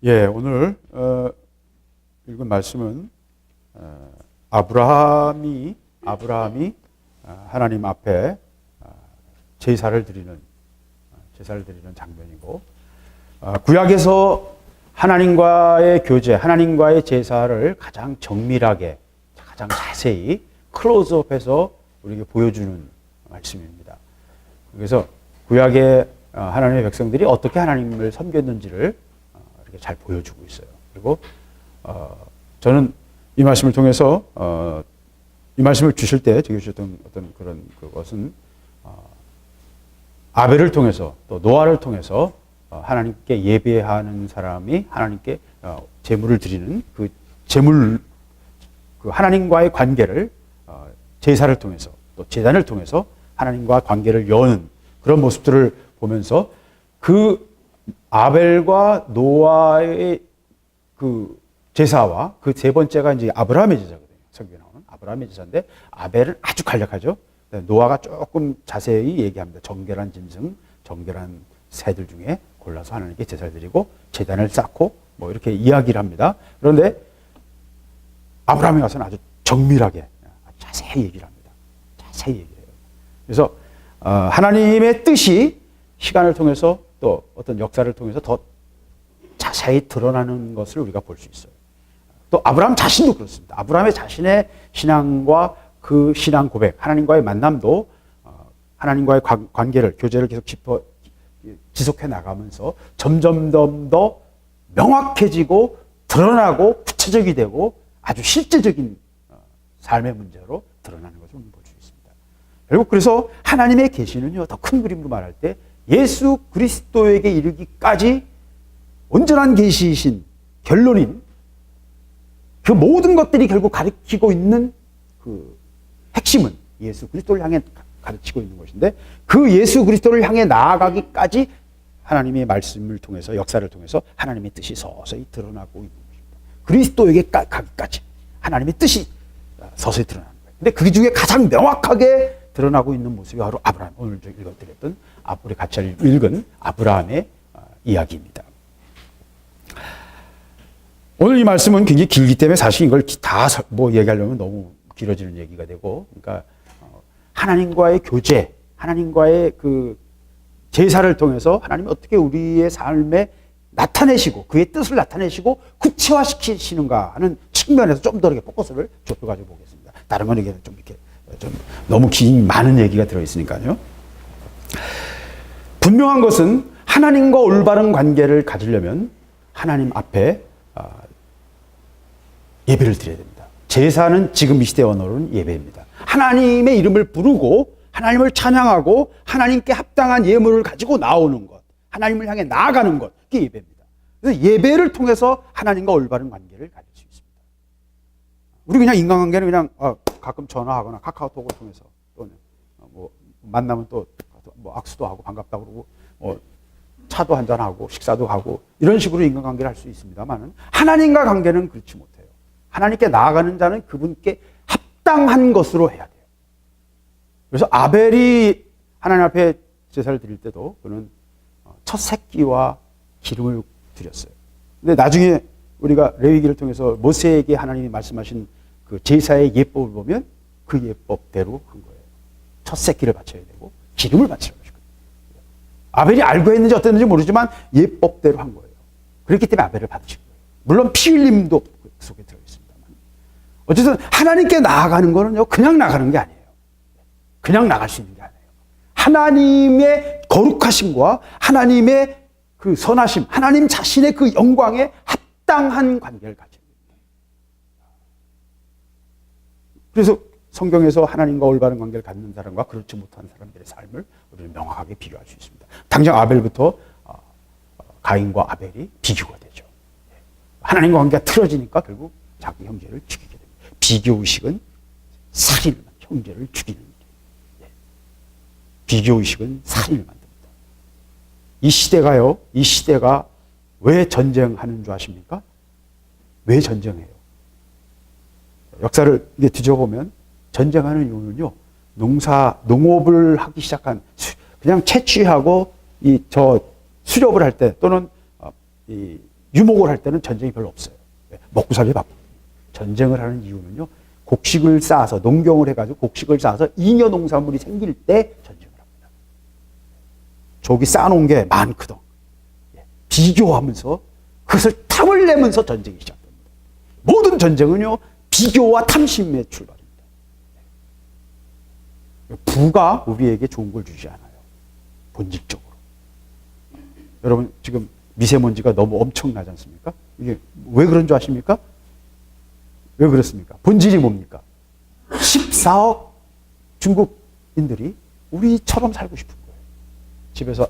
예, 오늘 읽은 말씀은 아브라함이 하나님 앞에 제사를 드리는 장면이고, 구약에서 하나님과의 교제, 하나님과의 제사를 가장 정밀하게, 가장 자세히 클로즈업해서 우리에게 보여주는 말씀입니다. 그래서 구약의 하나님의 백성들이 어떻게 하나님을 섬겼는지를 이렇게 잘 보여주고 있어요. 그리고 저는 이 말씀을 통해서 이 말씀을 주실 때 제게 주셨던 어떤 그런 그것은 아벨을 통해서 또 노아를 통해서 하나님께 예배하는 사람이 하나님께 제물을 드리는 그 제물, 그 하나님과의 관계를 제사를 통해서 또 제단을 통해서 하나님과 관계를 여는 그런 모습들을 보면서 그 아벨과 노아의 그 제사와 그 세 번째가 이제 아브라함의 제사거든요. 성경에 나오는 아브라함의 제사인데 아벨은 아주 간략하죠. 노아가 조금 자세히 얘기합니다. 정결한 짐승, 정결한 새들 중에 골라서 하나님께 제사를 드리고 제단을 쌓고 뭐 이렇게 이야기를 합니다. 그런데 아브라함에 가서는 아주 정밀하게 자세히 얘기를 합니다. 자세히 얘기를 해요. 그래서 하나님의 뜻이 시간을 통해서 또 어떤 역사를 통해서 더 자세히 드러나는 것을 우리가 볼 수 있어요. 또 아브라함 자신도 그렇습니다. 아브라함의 자신의 신앙과 그 신앙 고백, 하나님과의 만남도 하나님과의 관계를, 교제를 계속 지속해 나가면서 점점 더 명확해지고 드러나고 구체적이 되고 아주 실제적인 삶의 문제로 드러나는 것을 볼 수 있습니다. 결국 그래서 하나님의 계시는요, 더 큰 그림으로 말할 때 예수 그리스도에게 이르기까지 온전한 계시이신 결론인 그 모든 것들이 결국 가리키고 있는 그 핵심은 예수 그리스도를 향해 가르치고 있는 것인데, 그 예수 그리스도를 향해 나아가기까지 하나님의 말씀을 통해서, 역사를 통해서 하나님의 뜻이 서서히 드러나고 있는 것입니다. 그리스도에게 가기까지 하나님의 뜻이 서서히 드러나는 거예요. 근데 그 중에 가장 명확하게 드러나고 있는 모습이 바로 아브라함, 오늘 읽어드렸던 우리 같이 읽은 아브라함의 이야기입니다. 오늘 이 말씀은 굉장히 길기 때문에 사실 이걸 다 얘기하려면 너무 길어지는 얘기가 되고, 그러니까 하나님과의 교제, 하나님과의 그 제사를 통해서 하나님이 어떻게 우리의 삶에 나타내시고 그의 뜻을 나타내시고 구체화시키시는가 하는 측면에서 좀 더 이렇게 포커스를 좁혀가지고 보겠습니다. 다른 건 이게 좀 이렇게 좀 너무 많은 얘기가 들어있으니까요. 분명한 것은 하나님과 올바른 관계를 가지려면 하나님 앞에 예배를 드려야 됩니다. 제사는 지금 이 시대 언어로는 예배입니다. 하나님의 이름을 부르고 하나님을 찬양하고 하나님께 합당한 예물을 가지고 나오는 것, 하나님을 향해 나아가는 것, 그게 예배입니다. 그래서 예배를 통해서 하나님과 올바른 관계를 가질 수 있습니다. 우리 그냥 인간관계는 그냥 가끔 전화하거나 카카오톡을 통해서 또는 뭐 만나면 또 뭐 악수도 하고 반갑다고 그러고 차도 한잔하고 식사도 하고 이런 식으로 인간관계를 할 수 있습니다만, 하나님과 관계는 그렇지 못해요. 하나님께 나아가는 자는 그분께 합당한 것으로 해야 돼요. 그래서 아벨이 하나님 앞에 제사를 드릴 때도 그는 첫 새끼와 기름을 드렸어요. 근데 나중에 우리가 레위기를 통해서 모세에게 하나님이 말씀하신 그 제사의 예법을 보면 그 예법대로 한 거예요. 첫 새끼를 바쳐야 되고 기름을 바치라고 하시거든요. 아벨이 알고 했는지 어땠는지 모르지만 예법대로 한 거예요. 그렇기 때문에 아벨을 받으신 거예요. 물론 피 흘림도 그 속에 들어있습니다만, 어쨌든 하나님께 나아가는 거는요, 그냥 나가는 게 아니에요. 그냥 나갈 수 있는 게 아니에요. 하나님의 거룩하심과 하나님의 그 선하심, 하나님 자신의 그 영광에 합당한 관계를 가져야 됩니다. 그래서 성경에서 하나님과 올바른 관계를 갖는 사람과 그렇지 못한 사람들의 삶을 우리는 명확하게 비교할 수 있습니다. 당장 아벨부터 가인과 아벨이 비교가 되죠. 하나님과 관계가 틀어지니까 결국 자기 형제를 죽이게 됩니다. 비교의식은 살인을, 형제를 죽이는 일이에요. 비교의식은 살인을 만듭니다. 이 시대가 왜 전쟁하는 줄 아십니까? 왜 전쟁해요? 역사를 이게 뒤져보면 전쟁하는 이유는요, 농업을 하기 시작한, 그냥 채취하고 저 수렵을 할 때 또는 이 유목을 할 때는 전쟁이 별로 없어요. 먹고 살기 바쁘. 전쟁을 하는 이유는요, 곡식을 쌓아서 농경을 해가지고 곡식을 쌓아서 잉여 농산물이 생길 때 전쟁을 합니다. 저기 쌓아놓은 게 많거든. 비교하면서 그것을 탐을 내면서 전쟁이 시작됩니다. 모든 전쟁은요, 비교와 탐심의 출발입니다. 부가 우리에게 좋은 걸 주지 않아요. 본질적으로. 여러분 지금 미세먼지가 너무 엄청나지 않습니까? 이게 왜 그런 줄 아십니까? 왜 그렇습니까? 본질이 뭡니까? 14억 중국인들이 우리처럼 살고 싶은 거예요. 집에서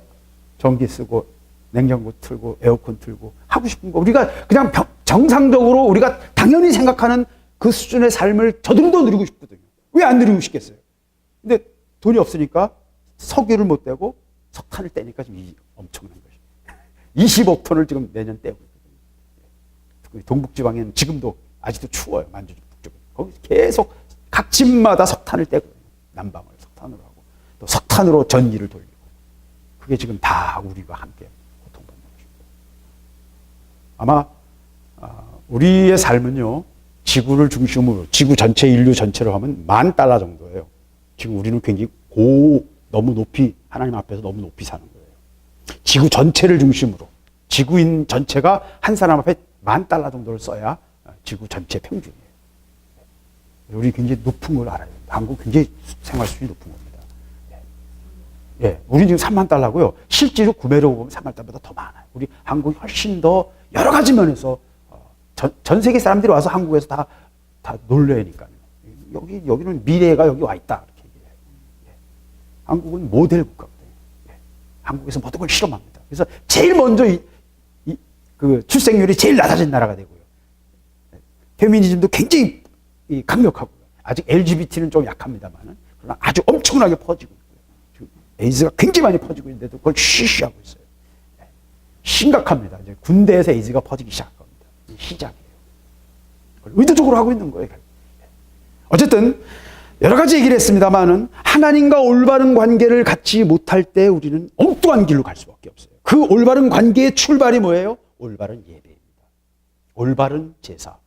전기 쓰고 냉장고 틀고 에어컨 틀고 하고 싶은 거, 우리가 그냥 정상적으로 우리가 당연히 생각하는 그 수준의 삶을 저들도 누리고 싶거든요. 왜 안 누리고 싶겠어요? 근데 돈이 없으니까 석유를 못 떼고 석탄을 떼니까 지금 이 엄청난 것이 20억 톤을 지금 내년 떼고 있거든요. 동북지방에는 지금도 아직도 추워요. 만주 북쪽은. 거기 계속 각 집마다 석탄을 떼고 난방을 석탄으로 하고 또 석탄으로 전기를 돌리고, 그게 지금 다 우리가 함께 고통받는 것입니다. 아마 우리의 삶은요, 지구를 중심으로 지구 전체 인류 전체로 하면 $10,000 정도예요. 지금 우리는 굉장히 너무 높이, 하나님 앞에서 너무 높이 사는 거예요. 지구 전체를 중심으로 지구인 전체가 한 사람 앞에 $10,000 정도를 써야 지구 전체 평균이에요. 우리 굉장히 높은 걸 알아요. 한국 굉장히 생활 수준이 높은 겁니다. 예, 우리 지금 $30,000고요. 실제로 구매로 보면 $30,000보다 더 많아요. 우리 한국이 훨씬 더 여러 가지 면에서 전 세계 사람들이 와서 한국에서 다 놀래니까요. 여기는 미래가 여기 와 있다. 이렇게 얘기해요. 예. 한국은 모델 국가거든요. 예. 한국에서 모든 걸 실험합니다. 그래서 제일 먼저 그 출생률이 제일 낮아진 나라가 되고요. 예. 페미니즘도 굉장히 강력하고요. 아직 LGBT는 좀 약합니다만은, 그러나 아주 엄청나게 퍼지고 있고요. 지금 에이즈가 굉장히 많이 퍼지고 있는데도 그걸 쉬쉬하고 있어요. 예. 심각합니다. 이제 군대에서 에이즈가 퍼지기 시작합니다. 시작이에요. 의도적으로 하고 있는 거예요. 어쨌든 여러 가지 얘기를 했습니다만은, 하나님과 올바른 관계를 갖지 못할 때 우리는 엉뚱한 길로 갈 수밖에 없어요. 그 올바른 관계의 출발이 뭐예요? 올바른 예배입니다. 올바른 제사,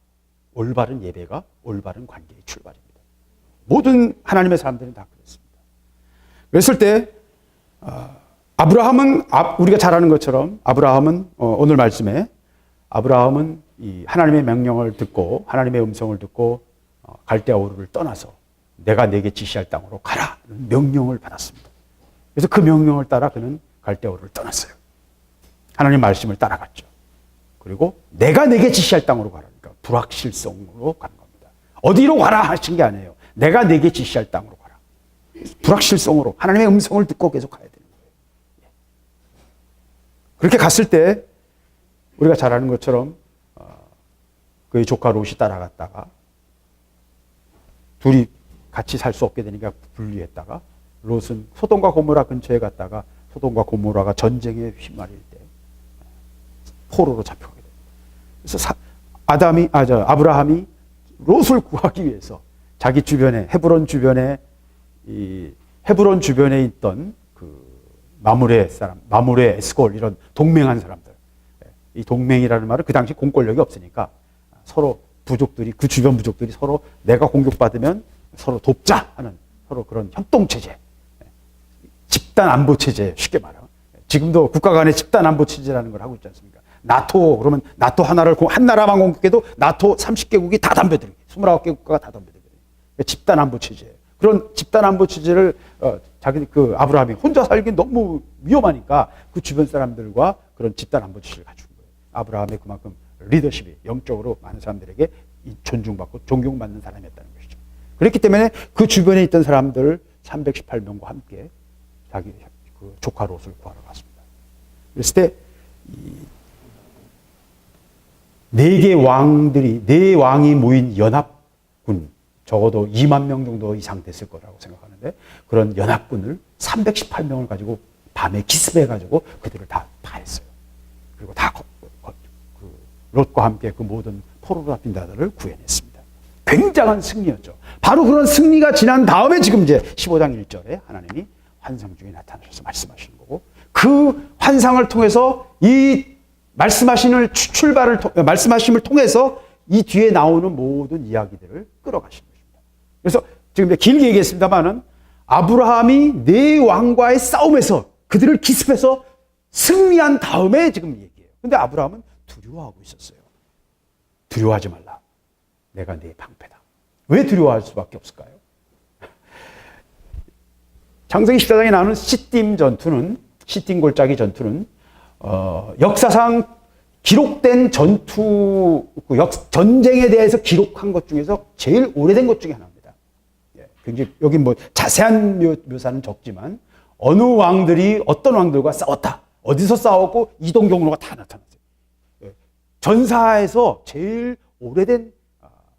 올바른 예배가 올바른 관계의 출발입니다. 모든 하나님의 사람들은 다 그렇습니다. 그랬을 때 아브라함은, 우리가 잘 아는 것처럼 아브라함은 오늘 말씀에 아브라함은 이 하나님의 명령을 듣고 하나님의 음성을 듣고 갈대아 우르를 떠나서 내가 내게 지시할 땅으로 가라 명령을 받았습니다. 그래서 그 명령을 따라 그는 갈대아 우르를 떠났어요. 하나님 말씀을 따라갔죠. 그리고 내가 내게 지시할 땅으로 가라니까 불확실성으로 간 겁니다. 어디로 가라 하신 게 아니에요. 내가 내게 지시할 땅으로 가라. 불확실성으로 하나님의 음성을 듣고 계속 가야 되는 거예요. 그렇게 갔을 때 우리가 잘 아는 것처럼 그의 조카 롯이 따라갔다가 둘이 같이 살 수 없게 되니까 분리했다가 롯은 소돔과 고모라 근처에 갔다가 소돔과 고모라가 전쟁에 휘말릴 때 포로로 잡혀가게 됩니다. 그래서 아브라함이 롯을 구하기 위해서 자기 주변에 헤브론 주변에 있던 그 마므레 에스골 이런 동맹한 사람들, 이 동맹이라는 말은 그 당시 공권력이 없으니까 서로 부족들이, 그 주변 부족들이 서로 내가 공격받으면 서로 돕자 하는 서로 그런 협동체제, 집단 안보 체제, 쉽게 말하면 지금도 국가 간의 집단 안보 체제라는 걸 하고 있지 않습니까? 나토, 그러면 나토 한 나라만 공격해도 나토 30개국이 다 덤벼들기, 29개 국가가 다 덤벼들기. 집단 안보 체제. 그런 집단 안보 체제를 그 아브라함이 혼자 살기 너무 위험하니까 그 주변 사람들과 그런 집단 안보 체제를 갖춘 거예요. 아브라함의 그만큼 리더십이 영적으로 많은 사람들에게 존중받고 존경받는 사람이었다는 것이죠. 그렇기 때문에 그 주변에 있던 사람들 318명과 함께 자기 그 조카 롯을 구하러 갔습니다. 그랬을 때 네 왕이 모인 연합군, 적어도 2만 명 정도 이상 됐을 거라고 생각하는데, 그런 연합군을 318명을 가지고 밤에 기습해가지고 그들을 다 파했어요. 그리고 다 롯과 함께 그 모든 포로로 잡힌 자들을 구해냈습니다. 굉장한 승리였죠. 바로 그런 승리가 지난 다음에 지금 이제 15장 1절에 하나님이 환상 중에 나타나셔서 말씀하시는 거고, 그 환상을 통해서 이 말씀하심을 통해서 이 뒤에 나오는 모든 이야기들을 끌어가신 것입니다. 그래서 지금 길게 얘기했습니다만은 아브라함이 네 왕과의 싸움에서 그들을 기습해서 승리한 다음에 지금 얘기해요. 근데 아브라함은 두려워하고 있었어요. 두려워하지 말라. 내가 네 방패다. 왜 두려워할 수밖에 없을까요? 창세기 14장에 나오는 시딤 골짜기 전투는 역사상 기록된 전쟁에 대해서 기록한 것 중에서 제일 오래된 것 중에 하나입니다. 굉장히 여기 뭐 자세한 묘사는 적지만 어떤 왕들과 싸웠다. 어디서 싸웠고 이동 경로가 다 나타났어요. 전사에서 제일 오래된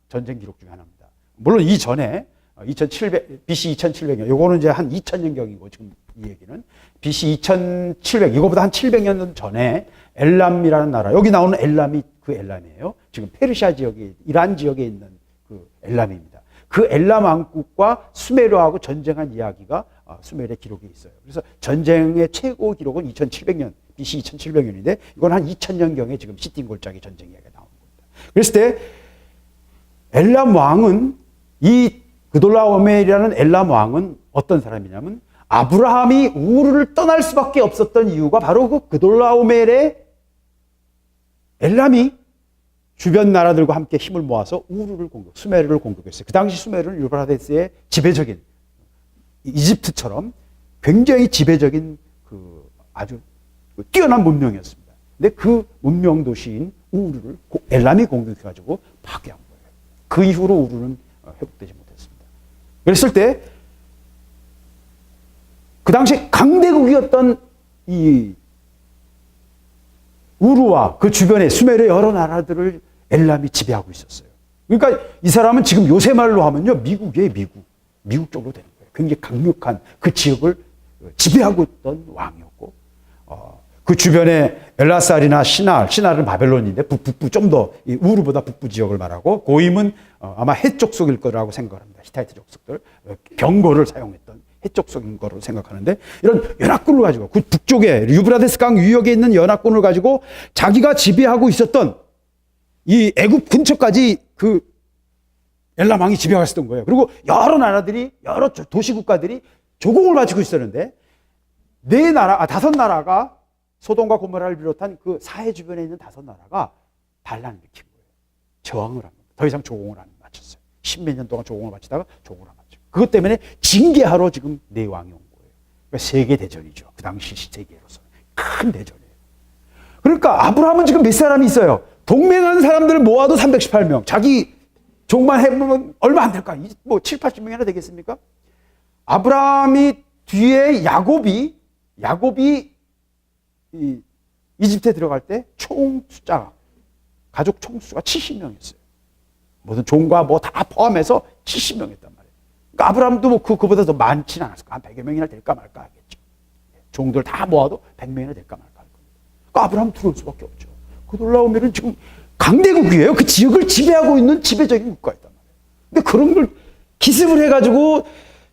전쟁 기록 중에 하나입니다. 물론 이전에 BC 2700년, 요거는 이제 한 2000년경이고 지금 이 얘기는 BC 2700, 이거보다 한 700년 전에 엘람이라는 나라, 여기 나오는 엘람이 그 엘람이에요. 지금 페르시아 지역에, 이란 지역에 있는 그 엘람입니다. 그 엘람 왕국과 수메르하고 전쟁한 이야기가 수메르의 기록에 있어요. 그래서 전쟁의 최고 기록은 2700년, BC 2700년인데 이건 한 2000년경에 지금 시딤 골짜기 전쟁 이야기가 나오는 겁니다. 그랬을 때 엘람 왕은 그돌라오멜이라는 엘람 왕은 어떤 사람이냐면 아브라함이 우르를 떠날 수밖에 없었던 이유가 바로 그 그돌라오멜의 엘람이 주변 나라들과 함께 힘을 모아서 수메르를 공격했어요. 그 당시 수메르는 유브라데스의 지배적인 이집트처럼 굉장히 지배적인 아주 뛰어난 문명이었습니다. 근데 그 문명 도시인 우르를 엘람이 공격해가지고 파괴한 거예요. 그 이후로 우르는 회복되지 못했습니다. 그랬을 때 그 당시 강대국이었던 이 우르와 그 주변의 수메르의 여러 나라들을 엘람이 지배하고 있었어요. 그러니까 이 사람은 지금 요새 말로 하면요, 미국이에요, 미국 쪽으로 되는 거예요. 굉장히 강력한 그 지역을 지배하고 있던 왕이었고, 그 주변에 엘라살이나 신할은 바벨론인데 북부 좀 더 우르보다 북부 지역을 말하고, 고임은 아마 해쪽 속일 거라고 생각합니다. 히타이트 족속들 병거를 사용했던 해쪽 속인 거로 생각하는데, 이런 연합군을 가지고 그 북쪽에 유브라데스 강 유역에 있는 연합군을 가지고 자기가 지배하고 있었던 이 애굽 근처까지 그 엘람 왕이 지배했었던 거예요. 그리고 여러 나라들이, 여러 도시 국가들이 조공을 바치고 있었는데, 다섯 나라가 소돔과 고모라를 비롯한 그 사해 주변에 있는 다섯 나라가 반란을 일으킨 거예요. 저항을 합니다. 더 이상 조공을 안 바쳤어요. 10몇 년 동안 조공을 바치다가 조공을 안 바쳤어요. 그것 때문에 징계하러 지금 네 왕이 온 거예요. 그러니까 세계 대전이죠. 그 당시 세계로서 큰 대전이에요. 그러니까 아브라함은 지금 몇 사람이 있어요. 동맹한 사람들 모아도 318명. 자기 종만 해보면 얼마 안 될까? 뭐 7, 80명이나 되겠습니까? 아브라함이 뒤에 야곱이 이집트에 들어갈 때 가족 총수가 70명이었어요. 모든 종과 뭐 다 포함해서 70명이었단 말이에요. 그러니까 아브라함도 뭐 그보다 더 많지는 않았을 거야. 한 100여 명이나 될까 말까 하겠죠. 종들 다 모아도 100명이나 될까 말까 할 겁니다. 그러니까 아브라함 들어올 수밖에 없죠. 그돌라오멜은 지금 강대국이에요. 그 지역을 지배하고 있는 지배적인 국가였단 말이에요. 근데 그런 걸 기습을 해가지고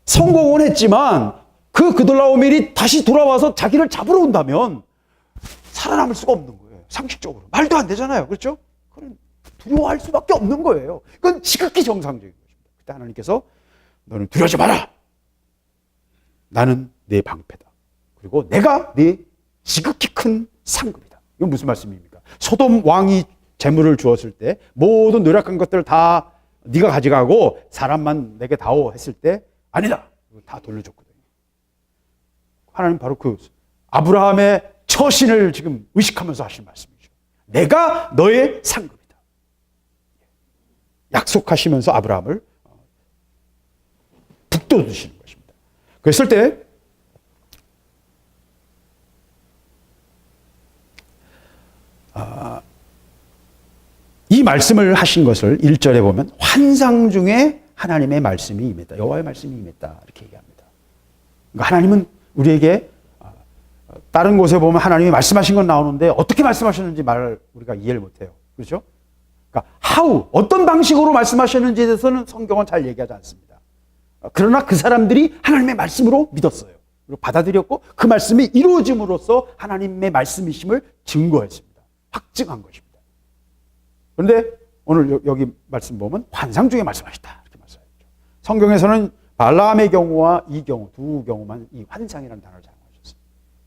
성공은 했지만 그돌라오멜이 다시 돌아와서 자기를 잡으러 온다면 살아남을 수가 없는 거예요. 상식적으로. 말도 안 되잖아요. 그렇죠? 그건 두려워할 수밖에 없는 거예요. 그건 지극히 정상적인 것입니다. 그때 하나님께서 너는 두려워하지 마라. 나는 네 방패다. 그리고 내가 네 지극히 큰 상급이다. 이건 무슨 말씀입니까? 소돔 왕이 재물을 주었을 때 모든 노력한 것들을 다 네가 가져가고 사람만 내게 다오 했을 때 아니다. 다 돌려줬거든요. 하나님 바로 그 아브라함의 처신을 지금 의식하면서 하신 말씀이죠. 내가 너의 상급이다. 약속하시면서 아브라함을 북돋우시는 것입니다. 그랬을 때 이 말씀을 하신 것을 1절에 보면 환상 중에 하나님의 말씀이 임했다. 여호와의 말씀이 임했다. 이렇게 얘기합니다. 그러니까 하나님은 우리에게 다른 곳에 보면 하나님이 말씀하신 건 나오는데 어떻게 말씀하셨는지 우리가 이해를 못해요. 그렇죠? 그러니까 어떤 방식으로 말씀하셨는지에 대해서는 성경은 잘 얘기하지 않습니다. 그러나 그 사람들이 하나님의 말씀으로 믿었어요. 그리고 받아들였고 그 말씀이 이루어짐으로써 하나님의 말씀이심을 증거했습니다. 확증한 것입니다. 그런데 오늘 여기 말씀 보면 환상 중에 말씀하셨다 이렇게 말씀하셨죠. 성경에서는 발람의 경우와 이 경우 두 경우만 이 환상이라는 단어를 사용하셨어요.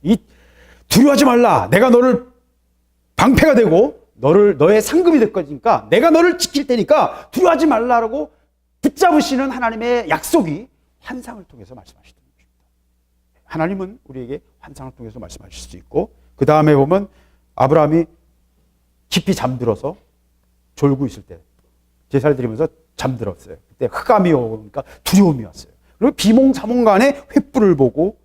이 두려워하지 말라. 내가 너를 방패가 되고 너의 상급이 될 거니까 내가 너를 지킬 테니까 두려워하지 말라라고 붙잡으시는 하나님의 약속이 환상을 통해서 말씀하시던 것입니다. 하나님은 우리에게 환상을 통해서 말씀하실 수 있고 그 다음에 보면 아브라함이 깊이 잠들어서 졸고 있을 때 제사를 드리면서 잠들었어요. 그때 흑암이 오니까 두려움이 왔어요. 그리고 비몽사몽간에 횃불을 보고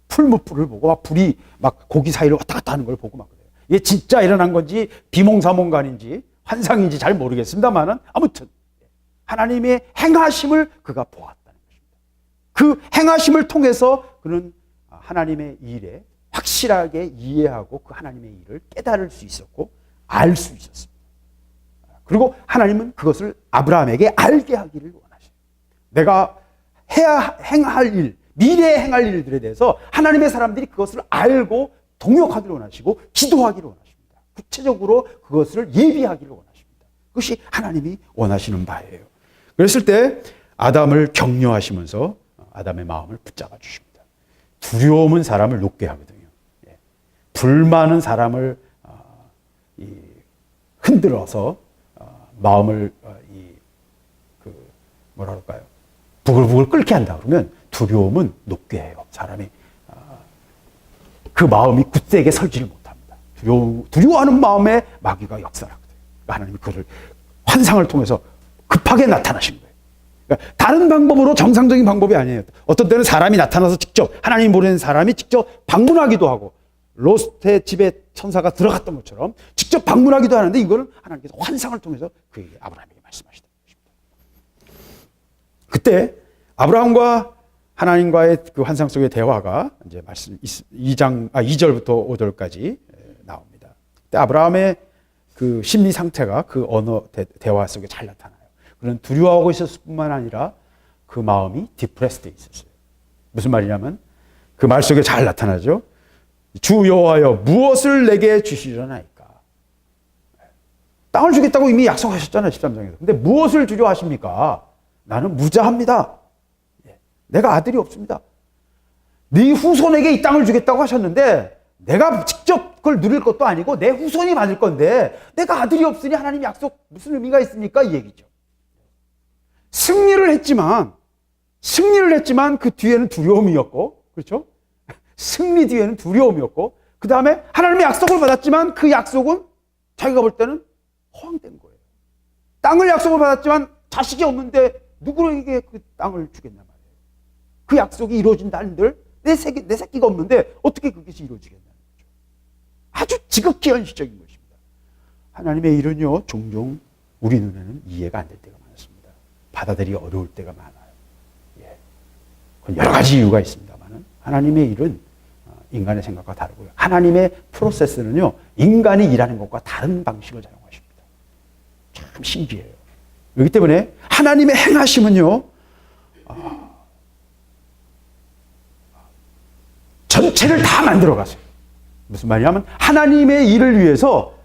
풀무불을 보고 막 불이 막 고기 사이로 왔다 갔다 하는 걸 보고 막 그래요. 이게 진짜 일어난 건지 비몽사몽간인지 환상인지 잘 모르겠습니다만은 아무튼 하나님의 행하심을 그가 보았다는 것입니다. 그 행하심을 통해서 그는 하나님의 일에 확실하게 이해하고 그 하나님의 일을 깨달을 수 있었고 알 수 있었습니다. 그리고 하나님은 그것을 아브라함에게 알게 하기를 원하셔요. 내가 행할 일, 미래에 행할 일들에 대해서 하나님의 사람들이 그것을 알고 동역하기를 원하시고 기도하기를 원하십니다. 구체적으로 그것을 예비하기를 원하십니다. 그것이 하나님이 원하시는 바예요. 그랬을 때 아담을 격려하시면서 아담의 마음을 붙잡아 주십니다. 두려움은 사람을 높게 하거든요. 불만은 사람을 흔들어서 마음을 뭐라 그럴까요? 부글부글 끓게 한다 그러면 두려움은 높게 해요. 사람이 그 마음이 굳세게 설지를 못합니다. 두려워하는 마음에 마귀가 역사하거든요. 하나님이 그를 환상을 통해서 급하게 나타나신 거예요. 그러니까 다른 방법으로 정상적인 방법이 아니에요. 어떤 때는 사람이 나타나서 직접 하나님이 모르는 사람이 직접 방문하기도 하고 롯의 집에 천사가 들어갔던 것처럼 직접 방문하기도 하는데 이거는 하나님께서 환상을 통해서 그에게 아브라함에게 말씀하시던 것입니다. 그때 아브라함과 하나님과의 그 환상 속의 대화가 이제 말씀 2절부터 5절까지 나옵니다. 그때 아브라함의 그 심리 상태가 그 언어 대화 속에 잘 나타나요. 그는 두려워하고 있었을 뿐만 아니라 그 마음이 디프레스되어 있었어요. 무슨 말이냐면 그 말 속에 잘 나타나죠. 주 여호와여 무엇을 내게 주시려나이까. 땅을 주겠다고 이미 약속하셨잖아요. 13장에서. 근데 무엇을 주려 하십니까? 나는 무자합니다. 내가 아들이 없습니다. 네 후손에게 이 땅을 주겠다고 하셨는데 내가 직접 그걸 누릴 것도 아니고 내 후손이 받을 건데 내가 아들이 없으니 하나님 약속 무슨 의미가 있습니까? 이 얘기죠. 승리를 했지만 그 뒤에는 두려움이었고, 그렇죠? 승리 뒤에는 두려움이었고, 그 다음에 하나님의 약속을 받았지만 그 약속은 자기가 볼 때는 허황된 거예요. 땅을 약속을 받았지만 자식이 없는데 누구에게 그 땅을 주겠냐 말이에요. 그 약속이 이루어진다 한들 내 새끼가 없는데 어떻게 그것이 이루어지겠냐는 거죠. 아주 지극히 현실적인 것입니다. 하나님의 일은요, 종종 우리 눈에는 이해가 안 될 때가 많습니다. 받아들이기 어려울 때가 많아요. 그건 여러 가지 이유가 있습니다만 하나님의 일은 인간의 생각과 다르고요. 하나님의 프로세스는요, 인간이 일하는 것과 다른 방식을 사용하십니다. 참 신기해요. 그렇기 때문에 하나님의 행하심은요, 전체를 다 만들어 가세요. 무슨 말이냐면 하나님의 일을 위해서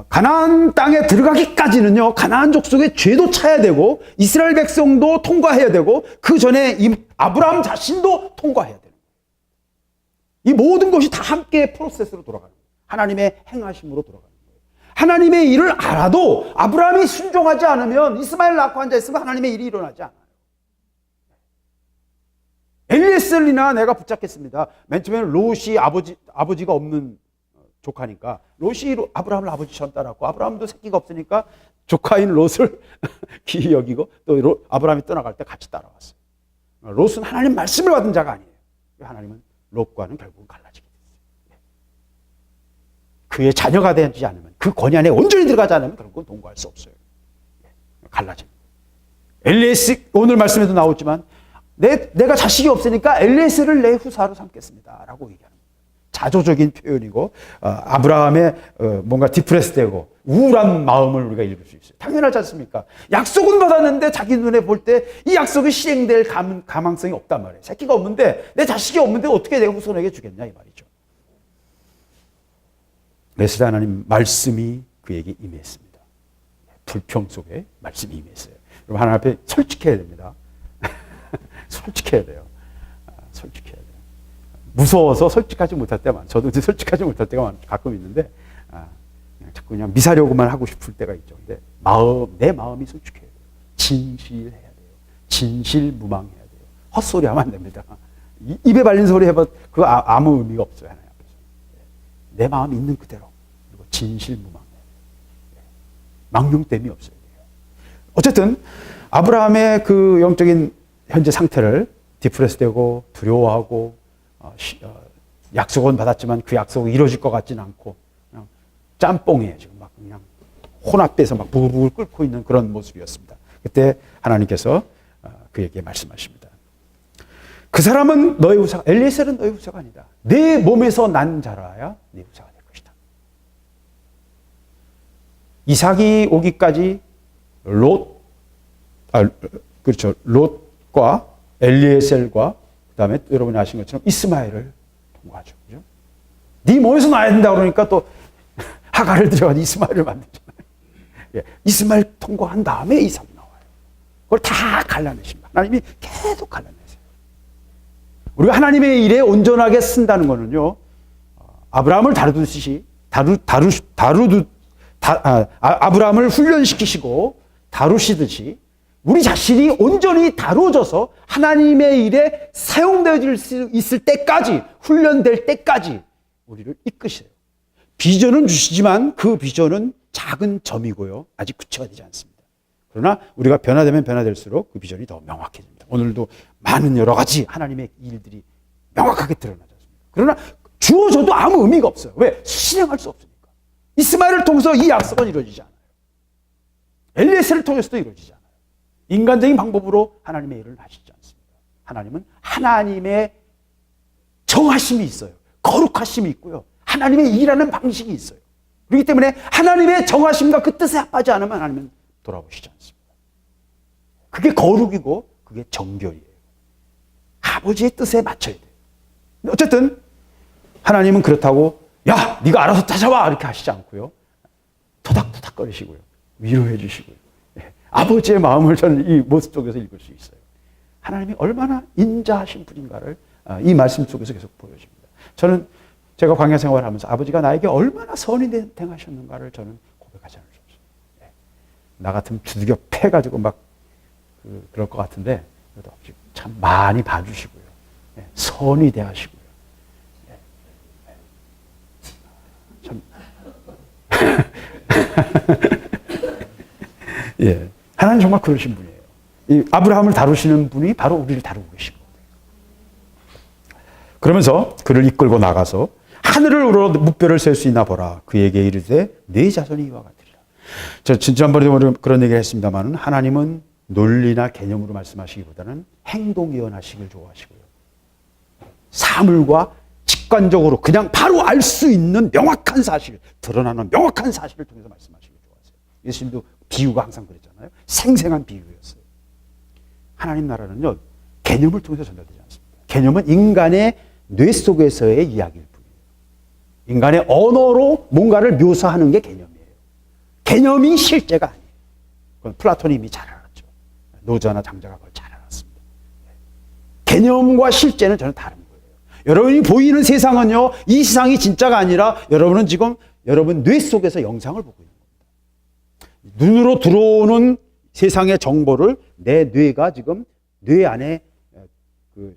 가나안 땅에 들어가기까지는요, 가나안 족속의 죄도 차야 되고 이스라엘 백성도 통과해야 되고 그 전에 이 아브라함 자신도 통과해야 되는 거예요. 이 모든 것이 다 함께 프로세스로 돌아가는 거예요. 하나님의 행하심으로 돌아가는 거예요. 하나님의 일을 알아도 아브라함이 순종하지 않으면 이스마엘 낳고 앉아있으면 하나님의 일이 일어나지 않아요. 엘리에셀이나 내가 붙잡겠습니다. 맨 처음에는 롯이 아버지가 없는 조카니까 롯이 아브라함을 아버지 전따랐고 아브라함도 새끼가 없으니까 조카인 롯을 귀히 여기고 또 아브라함이 떠나갈 때 같이 따라왔어요. 롯은 하나님 말씀을 받은 자가 아니에요. 하나님은 롯과는 결국은 갈라지게 됐어요. 그의 자녀가 되지 않으면, 그 권위 안에 온전히 들어가지 않으면 결국은 동거할 수 없어요. 갈라집니다. 엘리에스, 오늘 말씀에도 나오지만 내가 자식이 없으니까 엘리에스를 내 후사로 삼겠습니다 라고 얘기하는 거예요. 자조적인 표현이고 아브라함의 뭔가 디프레스되고 우울한 마음을 우리가 읽을 수 있어요. 당연하지 않습니까? 약속은 받았는데 자기 눈에 볼 때 이 약속이 시행될 가망성이 없단 말이에요. 새끼가 없는데 내 자식이 없는데 어떻게 내 후손에게 주겠냐 이 말이죠. 그래서 하나님 말씀이 그에게 임했습니다. 불평 속에 말씀이 임했어요. 여러분 하나님 앞에 솔직해야 됩니다. 솔직해야 돼요. 솔직해야 돼요. 무서워서 솔직하지 못할 때가 많아요. 저도 솔직하지 못할 때가 가끔 있는데 자꾸 그냥 미사려고만 하고 싶을 때가 있죠. 근데 내 마음이 솔직해야 돼요. 진실해야 돼요. 진실무망해야 돼요. 헛소리 하면 안 됩니다. 입에 발린 소리 해봐 그거 아무 의미가 없어요. 하나님 앞에서. 내 마음 있는 그대로 그리고 진실무망해야 돼요. 망령됨이 없어야 돼요. 어쨌든 아브라함의 그 영적인 현재 상태를 디프레스되고 두려워하고 약속은 받았지만 그 약속이 이루어질 것 같지는 않고 그냥 짬뽕이에요. 지금 막 그냥 혼합돼서 막 부글부글 끓고 있는 그런 모습이었습니다. 그때 하나님께서 그에게 말씀하십니다. 그 사람은 너의 후사가, 엘리에셀은 너의 후사가 아니다. 내 몸에서 난 자라야 내 후사가 될 것이다. 이삭이 오기까지 롯과 엘리에셀과 그다음에 여러분이 아신 것처럼 이스마엘을 통과하죠. 그죠? 네 몸에서 나야 된다 그러니까 또 하갈을 들여가지고 이스마엘을 만들잖아요. 예, 이스마엘 통과한 다음에 이삭이 나와요. 그걸 다 갈라내십니다. 하나님이 계속 갈라내세요. 우리가 하나님의 일에 온전하게 쓴다는 거는요, 아브라함을 아브라함을 훈련시키시고 다루시듯이 우리 자신이 온전히 다루어져서 하나님의 일에 사용되어질 수 있을 때까지, 훈련될 때까지 우리를 이끄세요. 비전은 주시지만 그 비전은 작은 점이고요. 아직 구체가 되지 않습니다. 그러나 우리가 변화되면 변화될수록 그 비전이 더 명확해집니다. 오늘도 많은 여러 가지 하나님의 일들이 명확하게 드러나지 않습니다. 그러나 주어져도 아무 의미가 없어요. 왜? 실행할 수 없으니까. 이스마엘을 통해서 이 약속은 이루어지지 않아요. 엘리에셀을 통해서도 이루어지지 않아요. 인간적인 방법으로 하나님의 일을 하시지 않습니다. 하나님은 하나님의 정하심이 있어요. 거룩하심이 있고요. 하나님의 일하는 방식이 있어요. 그렇기 때문에 하나님의 정하심과 그 뜻에 합하지 않으면 하나님은 돌아보시지 않습니다. 그게 거룩이고 그게 정결이에요. 아버지의 뜻에 맞춰야 돼요. 어쨌든 하나님은 그렇다고 야 네가 알아서 찾아와 이렇게 하시지 않고요. 토닥토닥거리시고요. 위로해 주시고요. 아버지의 마음을 저는 이 모습 속에서 읽을 수 있어요. 하나님이 얼마나 인자하신 분인가를 이 말씀 속에서 계속 보여줍니다. 저는 제가 광야 생활을 하면서 아버지가 나에게 얼마나 선이 행하셨는가를 저는 고백하지 않을 수 없어요. 나 같으면 두들겨 패가지고 막 그럴 것 같은데 그래도 참 많이 봐주시고요. 선이 대하시고요. 참 예, 하나님 정말 그러신 분이에요. 이 아브라함을 다루시는 분이 바로 우리를 다루고 계신 거예요. 그러면서 그를 이끌고 나가서 하늘을 우러 묵별을 셀 수 있나 보라. 그에게 이르되 네 자손이 이와 같으리라. 저 지난번에도 그런 얘기를 했습니다만 하나님은 논리나 개념으로 말씀하시기보다는 행동 예언하시길 좋아하시고요. 사물과 직관적으로 그냥 바로 알 수 있는 명확한 사실, 드러나는 명확한 사실을 통해서 말씀하시길 좋아하세요. 예수님도 비유가 항상 그랬잖아요. 생생한 비유였어요. 하나님 나라는요, 개념을 통해서 전달되지 않습니다. 개념은 인간의 뇌 속에서의 이야기일 뿐이에요. 인간의 언어로 뭔가를 묘사하는 게 개념이에요. 개념이 실제가 아니에요. 그건 플라톤이 이미 잘 알았죠. 노자나 장자가 그걸 잘 알았습니다. 개념과 실제는 전혀 다른 거예요. 여러분이 보이는 세상은요, 이 세상이 진짜가 아니라 여러분은 지금 여러분 뇌 속에서 영상을 보고 있는 겁니다. 눈으로 들어오는 세상의 정보를 내 뇌가 지금 뇌 안에 그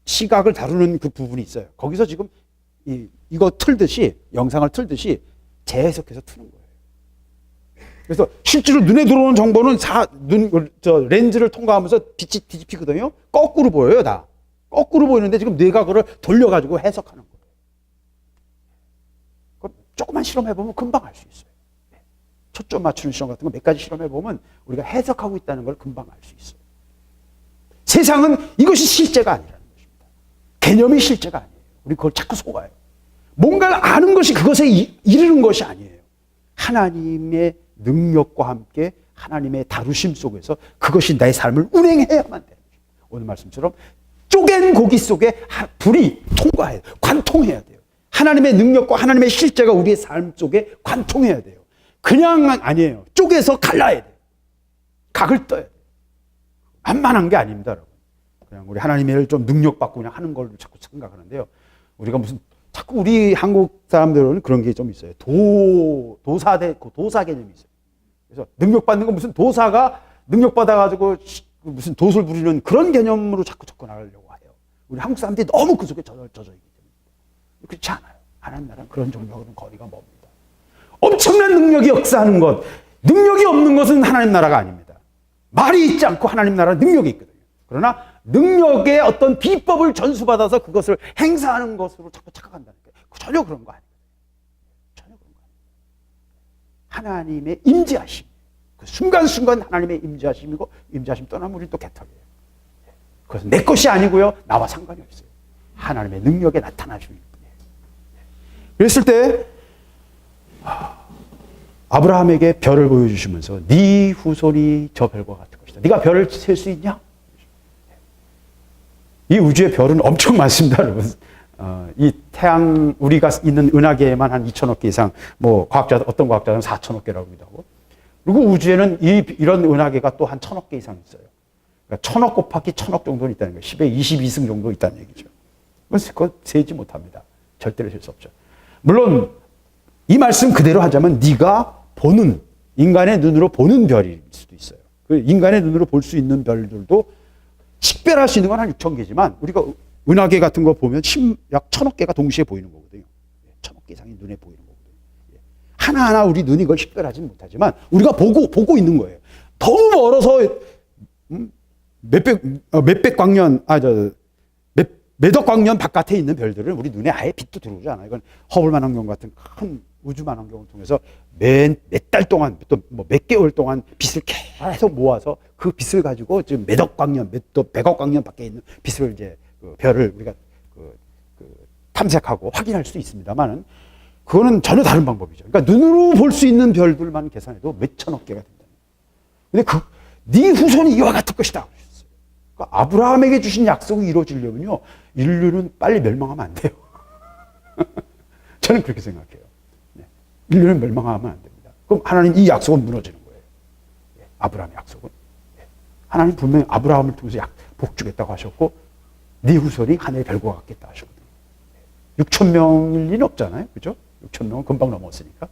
시각을 다루는 그 부분이 있어요. 거기서 지금 이거 틀듯이, 영상을 틀듯이 재해석해서 트는 거예요. 그래서 실제로 눈에 들어오는 정보는 렌즈를 통과하면서 빛이 뒤집히거든요. 거꾸로 보여요, 다. 거꾸로 보이는데 지금 뇌가 그걸 돌려가지고 해석하는 거예요. 조금만 실험해보면 금방 알 수 있어요. 초점 맞추는 실험 같은 거 몇 가지 실험해보면 우리가 해석하고 있다는 걸 금방 알 수 있어요. 세상은 이것이 실제가 아니라는 것입니다. 개념이 실제가 아니에요. 우리 그걸 자꾸 속아요. 뭔가를 아는 것이 그것에 이르는 것이 아니에요. 하나님의 능력과 함께 하나님의 다루심 속에서 그것이 내 삶을 운행해야만 돼요. 오늘 말씀처럼 쪼갠 고기 속에 불이 통과해야 돼요. 관통해야 돼요. 하나님의 능력과 하나님의 실제가 우리의 삶 속에 관통해야 돼요. 그냥 아니에요. 쪼개서 갈라야 돼요. 각을 떠야 돼요. 만만한 게 아닙니다, 여러분. 그냥 우리 하나님의 좀 능력받고 그냥 하는 걸 자꾸 생각하는데요. 우리가 무슨 자꾸 우리 한국 사람들은 그런 게 좀 있어요. 도사 개념이 있어요. 그래서 능력받는 건 무슨 도사가 능력받아가지고 무슨 도술 부리는 그런 개념으로 자꾸 접근하려고 해요. 우리 한국 사람들이 너무 그 속에 젖어 있기 때문에. 그렇지 않아요. 하나님 나라는 그런 종교하고는 거리가 멉니다. 엄청난 능력이 역사하는 것, 능력이 없는 것은 하나님 나라가 아닙니다. 말이 있지 않고 하나님 나라는 능력이 있거든요. 그러나 능력의 어떤 비법을 전수받아서 그것을 행사하는 것으로 자꾸 착각한다는 거예요. 전혀 그런 거 아니에요. 전혀 그런 거 아니에요. 하나님의 임재하심. 그 순간순간 하나님의 임재하심이고 임재하심 떠나면 우리 또 개털이에요. 그것은 내 것이 아니고요. 나와 상관이 없어요. 하나님의 능력에 나타나심일 뿐이에요. 그랬을 때 아브라함에게 별을 보여주시면서 네 후손이 저 별과 같을 것이다. 네가 별을 셀 수 있냐? 이 우주의 별은 엄청 많습니다, 여러분. 이 태양, 우리가 있는 은하계에만 한 2천억 개 이상, 어떤 과학자들은 4천억 개라고 하기도 하고. 그리고 우주에는 이런 은하계가 또 한 1,000억 개 이상 있어요. 그러니까 1,000억 곱하기 1,000억 정도는 있다는 거예요. 10의 22승 정도 있다는 얘기죠. 그건 세지 못합니다. 절대로 셀 수 없죠. 물론, 이 말씀 그대로 하자면 네가 보는, 인간의 눈으로 보는 별일 수도 있어요. 그 인간의 눈으로 볼 수 있는 별들도 식별할 수 있는 건 한 6천 개지만 우리가 은하계 같은 거 보면 약 1,000억 개가 동시에 보이는 거거든요. 1,000억 개 이상이 눈에 보이는 거거든요. 하나하나 우리 눈이 그걸 식별하지는 못하지만 우리가 보고 있는 거예요. 너무 멀어서 몇백 광년, 몇억 광년 바깥에 있는 별들은 우리 눈에 아예 빛도 들어오지 않아요. 이건 허블만 환경 같은 큰 우주만 환경을 통해서 몇 달 동안 또 몇 개월 동안 빛을 계속 모아서 그 빛을 가지고 지금 몇억 광년, 또 백억 광년 밖에 있는 빛을 이제 별을 우리가 탐색하고 확인할 수 있습니다만은 그거는 전혀 다른 방법이죠. 그러니까 눈으로 볼 수 있는 별들만 계산해도 몇 천억 개가 된다. 근데 네 후손이 이와 같을 것이다. 그러셨어요. 그러니까 아브라함에게 주신 약속이 이루어지려면요, 인류는 빨리 멸망하면 안 돼요. 저는 그렇게 생각해요. 인류는 멸망하면 안 됩니다. 그럼 하나님 이 약속은 무너지는 거예요. 아브라함의 약속은. 하나님 분명히 아브라함을 통해서 복 주겠다고 하셨고 네 후손이 하늘의 별과 같겠다 하셨거든요. 6천 명일 리는 없잖아요. 그죠? 6천 명은 금방 넘었으니까.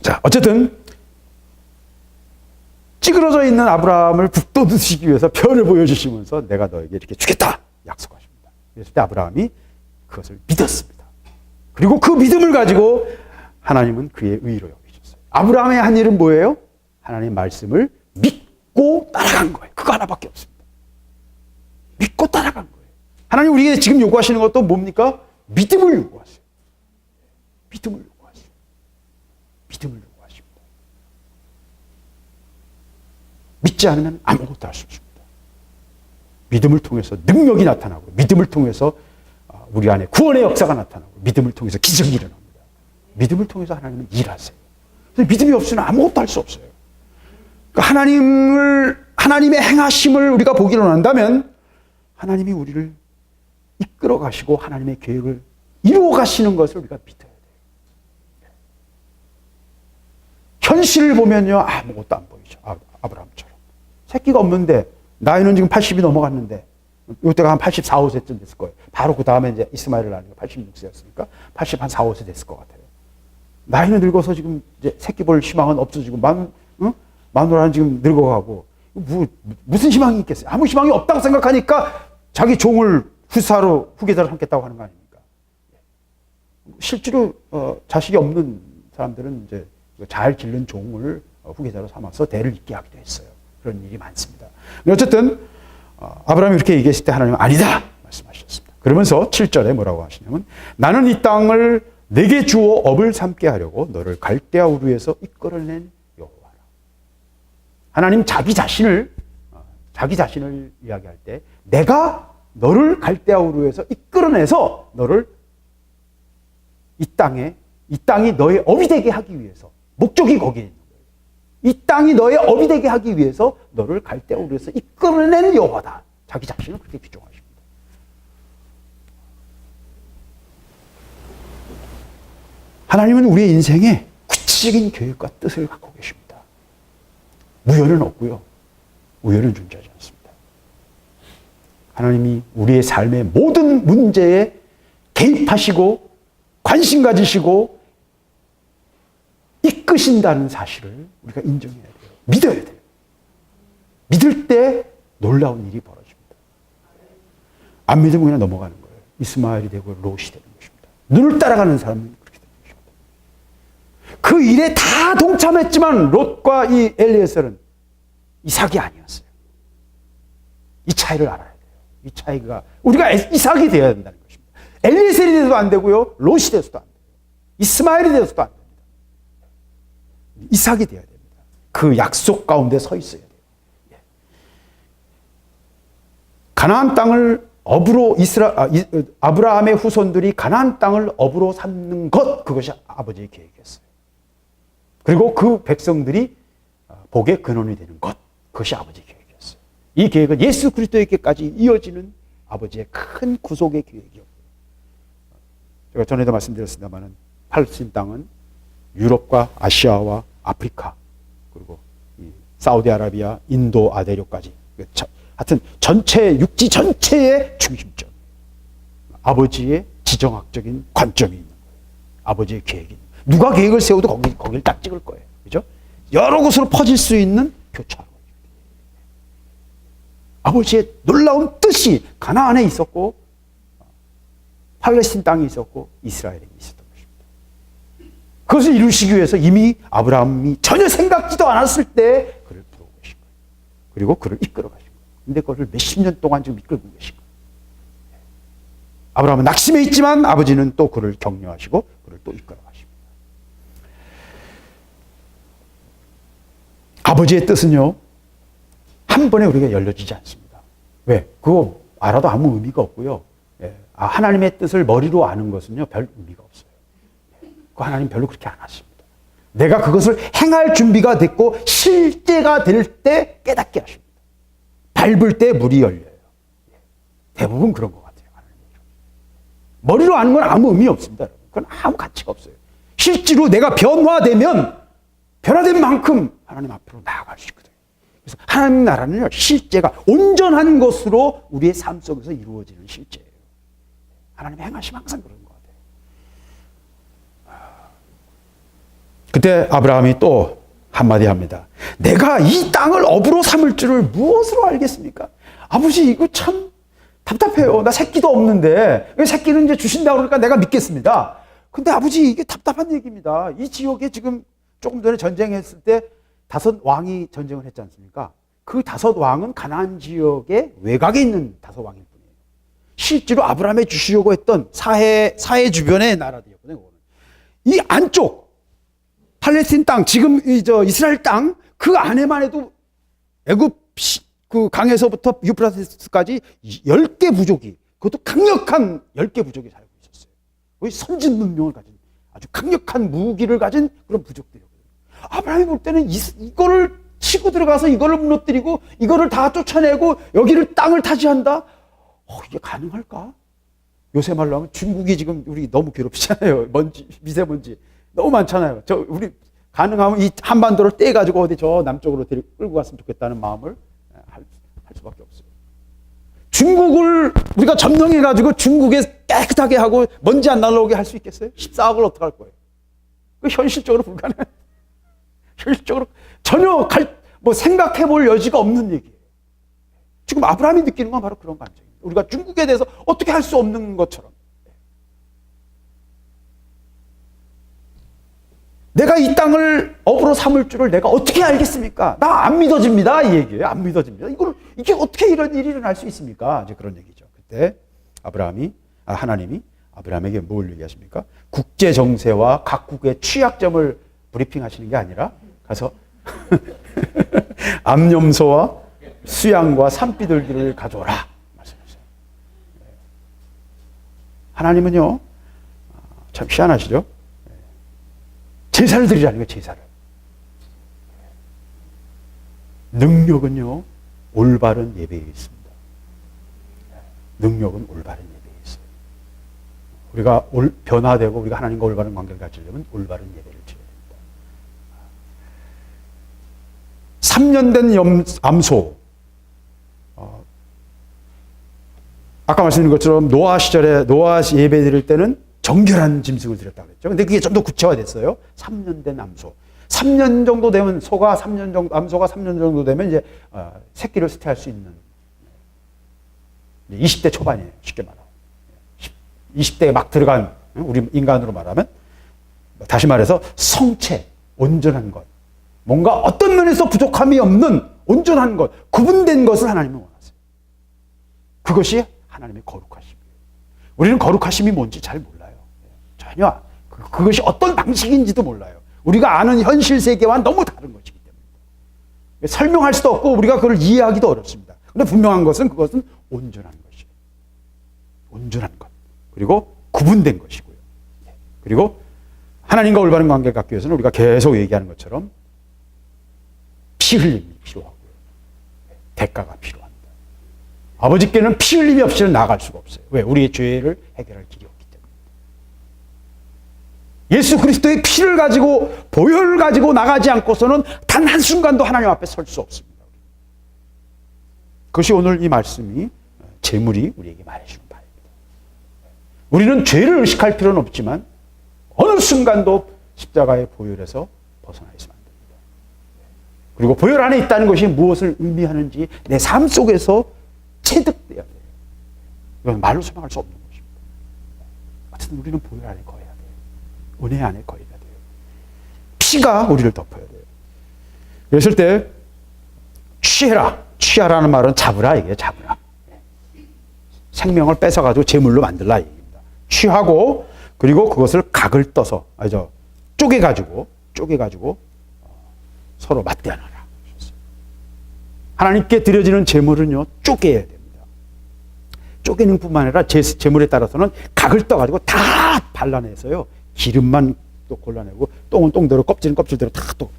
자, 어쨌든 찌그러져 있는 아브라함을 북돋우시기 위해서 별을 보여주시면서 내가 너에게 이렇게 주겠다 약속하십니다. 그랬을 때 아브라함이 그것을 믿었습니다. 그리고 그 믿음을 가지고 하나님은 그의 의로 여기셨어요. 아브라함의 한 일은 뭐예요? 하나님의 말씀을 믿고 따라간 거예요. 그거 하나밖에 없습니다. 믿고 따라간 거예요. 하나님 우리에게 지금 요구하시는 것도 뭡니까? 믿음을 요구하세요. 믿음을 요구하세요. 믿음을 요구하십니다. 믿지 않으면 아무것도 할 수 없습니다. 믿음을 통해서 능력이 나타나고 믿음을 통해서 우리 안에 구원의 역사가 나타나고 믿음을 통해서 기적이 일어납니다. 믿음을 통해서 하나님은 일하세요. 믿음이 없으면 아무것도 할 수 없어요. 그러니까 하나님의 행하심을 우리가 보기로 한다면 하나님이 우리를 이끌어 가시고 하나님의 계획을 이루어 가시는 것을 우리가 믿어야 돼요. 현실을 보면요, 아무것도 안 보이죠. 아브라함처럼. 새끼가 없는데, 나이는 지금 80이 넘어갔는데, 이때가 한 84, 5세쯤 됐을 거예요. 바로 그 다음에 이제 이스마엘을 낳으니까 86세였으니까 80, 한 4, 5세 됐을 것 같아요. 나이는 늙어서 지금 이제 새끼 볼 희망은 없어지고, 마누라는 지금 늙어가고, 무슨 희망이 있겠어요? 아무 희망이 없다고 생각하니까 자기 종을 후계자로 삼겠다고 하는 거 아닙니까? 실제로, 자식이 없는 사람들은 이제 잘 기른 종을 후계자로 삼아서 대를 잇게 하기도 했어요. 그런 일이 많습니다. 어쨌든, 아브라함이 이렇게 얘기했을 때 하나님은 아니다! 말씀하셨습니다. 그러면서 7절에 뭐라고 하시냐면, 나는 이 땅을 내게 주어 업을 삼게 하려고 너를 갈대아 우르에서 이끌어낸 여호와라. 하나님 자기 자신을 이야기할 때 내가 너를 갈대아 우르에서 이끌어내서 너를 이 땅이 너의 업이 되게 하기 위해서, 목적이 거기에 있는 거예요. 이 땅이 너의 업이 되게 하기 위해서 너를 갈대아 우르에서 이끌어낸 여호와다. 자기 자신을 그렇게 규정하십니다. 하나님은 우리의 인생에 구체적인 계획과 뜻을 갖고 계십니다. 무효는 없고요. 우연은 존재하지 않습니다. 하나님이 우리의 삶의 모든 문제에 개입하시고 관심 가지시고 이끄신다는 사실을 우리가 인정해야 돼요. 믿어야 돼요. 믿을 때 놀라운 일이 벌어집니다. 안 믿으면 그냥 넘어가는 거예요. 이스마엘이 되고 롯이 되는 것입니다. 눈을 따라가는 사람은 그렇게 되는 것입니다. 그 일에 다 동참했지만 롯과 이 엘리에셀은 이삭이 아니었어요. 이 차이를 알아야 돼요. 이 차이가 우리가 이삭이 되어야 된다는 것입니다. 엘리에셀이 돼서도 안 되고요. 롯이 돼서도 안 돼요. 이스마엘이 돼서도 안 됩니다. 이삭이 되어야 됩니다. 그 약속 가운데 서 있어야 돼요. 가나안 땅을 업으로 아브라함의 후손들이 가나안 땅을 업으로 삼는 것, 그것이 아버지의 계획이었어요. 그리고 그 백성들이 복의 근원이 되는 것, 그것이 아버지의 계획이었어요. 이 계획은 예수 그리스도에게까지 이어지는 아버지의 큰 구속의 계획이었고요. 제가 전에도 말씀드렸습니다만 팔레스틴 땅은 유럽과 아시아와 아프리카, 그리고 사우디아라비아, 인도, 아대료까지, 하여튼 전체 육지 전체의 중심점, 아버지의 지정학적인 관점이 있는 거예요. 아버지의 계획이. 누가 계획을 세워도 거기를 딱 찍을 거예요. 그죠? 여러 곳으로 퍼질 수 있는 교차로. 아버지의 놀라운 뜻이 가나안에 있었고, 팔레스틴 땅에 있었고, 이스라엘에 있었던 것입니다. 그것을 이루시기 위해서 이미 아브라함이 전혀 생각지도 않았을 때 그를 부르고 계신 거예요. 그리고 그를 이끌어 가신 거예요. 근데 그것을 몇십 년 동안 지금 이끌고 계신 거예요. 아브라함은 낙심해 있지만 아버지는 또 그를 격려하시고 그를 또 이끌어 가십니다. 아버지의 뜻은요, 한 번에 우리가 열려지지 않습니다. 왜? 그거 알아도 아무 의미가 없고요. 하나님의 뜻을 머리로 아는 것은요, 별 의미가 없어요. 그 하나님 별로 그렇게 안 하십니다. 내가 그것을 행할 준비가 됐고 실제가 될 때 깨닫게 하십니다. 밟을 때 물이 열려요. 대부분 그런 것 같아요. 머리로 아는 건 아무 의미 없습니다. 그건 아무 가치가 없어요. 실제로 내가 변화된 만큼 하나님 앞으로 나아갈 수 있거든요. 그래서 하나님 나라는요, 실제가 온전한 것으로 우리의 삶 속에서 이루어지는 실제예요. 하나님 행하심 항상 그런 것 같아요. 그때 아브라함이 또 한마디 합니다. 내가 이 땅을 업으로 삼을 줄을 무엇으로 알겠습니까? 아버지, 이거 참 답답해요. 나 새끼도 없는데. 새끼는 이제 주신다고 그러니까 내가 믿겠습니다. 근데 아버지, 이게 답답한 얘기입니다. 이 지역에 지금 조금 전에 전쟁했을 때 5 왕이 전쟁을 했지 않습니까? 그 5 왕은 가나안 지역의 외곽에 있는 5 왕일 뿐이에요. 실제로 아브라함이 주시려고 했던 사해 주변의 나라들이었거든요. 이 안쪽 팔레스틴 땅, 지금 이스라엘 땅, 그 안에만 해도 애굽 그 강에서부터 유프라테스까지 10개 부족이, 그것도 강력한 10개 부족이 살고 있었어요. 거의 선진 문명을 가진 아주 강력한 무기를 가진 그런 부족들이었거든요. 아브라함이 볼 때는 이거를 치고 들어가서 이거를 무너뜨리고 이거를 다 쫓아내고 여기를 땅을 타지한다? 이게 가능할까? 요새 말로 하면 중국이 지금 우리 너무 괴롭히잖아요. 미세먼지 너무 많잖아요. 우리 가능하면 이 한반도를 떼가지고 어디 저 남쪽으로 끌고 갔으면 좋겠다는 마음을 할 수밖에 없어요. 중국을 우리가 점령해가지고 중국에 깨끗하게 하고 먼지 안 날라오게 할 수 있겠어요? 14억을 어떻게 할 거예요? 그 현실적으로 불가능해요. 현실적으로 전혀 생각해 볼 여지가 없는 얘기예요. 지금 아브라함이 느끼는 건 바로 그런 감정입니다. 우리가 중국에 대해서 어떻게 할 수 없는 것처럼. 내가 이 땅을 업으로 삼을 줄을 내가 어떻게 알겠습니까? 나 안 믿어집니다. 이 얘기예요. 안 믿어집니다. 이게 어떻게 이런 일이 일어날 수 있습니까? 이제 그런 얘기죠. 그때 하나님이 아브라함에게 뭘 얘기하십니까? 국제 정세와 각국의 취약점을 브리핑하시는 게 아니라 가서 암염소와 수양과 산비둘기를 가져오라 말씀하셨어요. 하나님은요, 참 희한하시죠? 제사를 드리라는 거예요, 제사를. 능력은요, 올바른 예배에 있습니다. 능력은 올바른 예배에 있어요. 우리가 변화되고 우리가 하나님과 올바른 관계를 가지려면 올바른 예배를 드려야 됩니다. 3년 된 암소. 아까 말씀드린 것처럼 노아 시절에 노아 예배 드릴 때는 정결한 짐승을 드렸다고 그랬죠. 근데 그게 좀 더 구체화됐어요. 3년 된 암소. 3년 정도 되면 암소가 3년 정도 되면 이제 새끼를 수태할 수 있는 20대 초반이에요. 쉽게 말하면. 20대에 막 들어간 우리 인간으로 말하면 다시 말해서 성체, 온전한 것. 뭔가 어떤 면에서 부족함이 없는 온전한 것, 구분된 것을 하나님은 원하세요. 그것이 하나님의 거룩하심이에요. 우리는 거룩하심이 뭔지 잘 몰라요. 전혀 그것이 어떤 방식인지도 몰라요. 우리가 아는 현실 세계와 너무 다른 것이기 때문에 설명할 수도 없고 우리가 그걸 이해하기도 어렵습니다. 그런데 분명한 것은 그것은 온전한 것이에요. 온전한 것. 그리고 구분된 것이고요. 그리고 하나님과 올바른 관계를 갖기 위해서는 우리가 계속 얘기하는 것처럼 피 흘림이 필요하고요. 대가가 필요합니다. 아버지께는 피 흘림이 없이는 나아갈 수가 없어요. 왜? 우리의 죄를 해결할 길이 없기 때문에. 예수 그리스도의 피를 가지고 보혈을 가지고 나가지 않고서는 단 한순간도 하나님 앞에 설 수 없습니다. 그것이 오늘 이 말씀이 재물이 우리에게 말해주는 바입니다. 우리는 죄를 의식할 필요는 없지만 어느 순간도 십자가의 보혈에서 벗어나 있으면 안 됩니다. 그리고 보혈 안에 있다는 것이 무엇을 의미하는지 내 삶 속에서 체득돼야 돼요. 이건 말로 설명할 수 없는 것입니다. 어쨌든 우리는 보혈 안에 거해야 돼요. 은혜 안에 거해야 돼요. 피가 우리를 덮어야 돼요. 그랬을 때 취하라는 말은 잡으라 이게 잡으라. 생명을 뺏어가지고 제물로 만들라 얘기입니다. 취하고 그리고 그것을 각을 떠서 쪼개가지고 서로 맞대하라. 하나님께 드려지는 제물은요 쪼개야 됩니다. 쪼개는 뿐만 아니라 제물에 따라서는 각을 떠가지고 다 발라내서요 기름만 또 골라내고 똥은 똥대로 껍질은 껍질대로 다 또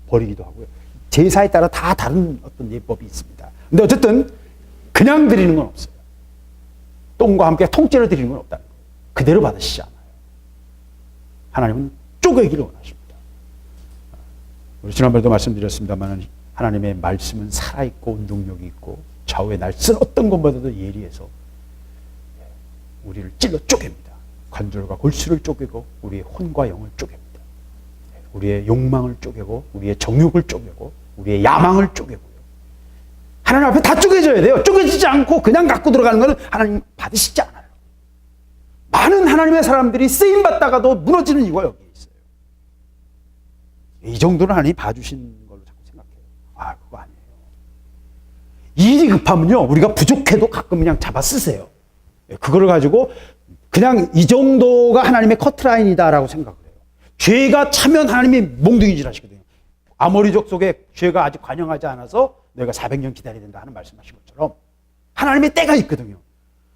버리기도 하고요. 제사에 따라 다 다른 어떤 예법이 있습니다. 근데 어쨌든 그냥 드리는 건 없어요. 똥과 함께 통째로 드리는 건 없다는 거예요. 그대로 받으시지 않아요. 하나님은 쪼개기를 원하십니다. 우리 지난번에도 말씀드렸습니다만 하나님의 말씀은 살아있고 능력이 있고 좌우에 날 쓴 어떤 것보다도 예리해서 우리를 찔러 쪼갭니다. 관절과 골수를 쪼개고 우리의 혼과 영을 쪼갭니다. 우리의 욕망을 쪼개고 우리의 정욕을 쪼개고 우리의 야망을 쪼개고요. 하나님 앞에 다 쪼개져야 돼요. 쪼개지지 않고 그냥 갖고 들어가는 것은 하나님 받으시지 않아요. 많은 하나님의 사람들이 쓰임받다가도 무너지는 이유가 여기에 있어요. 이 정도는 하나님이 봐주신 걸로 자꾸 생각해요. 그거 아니에요. 일이 급하면요 우리가 부족해도 가끔 그냥 잡아 쓰세요. 그거를 가지고 그냥 이 정도가 하나님의 커트라인이다라고 생각을 해요. 죄가 차면 하나님이 몽둥이질 하시거든요. 아모리족 속에 죄가 아직 관영하지 않아서 너희가 400년 기다려야 된다 하는 말씀하신 것처럼 하나님의 때가 있거든요.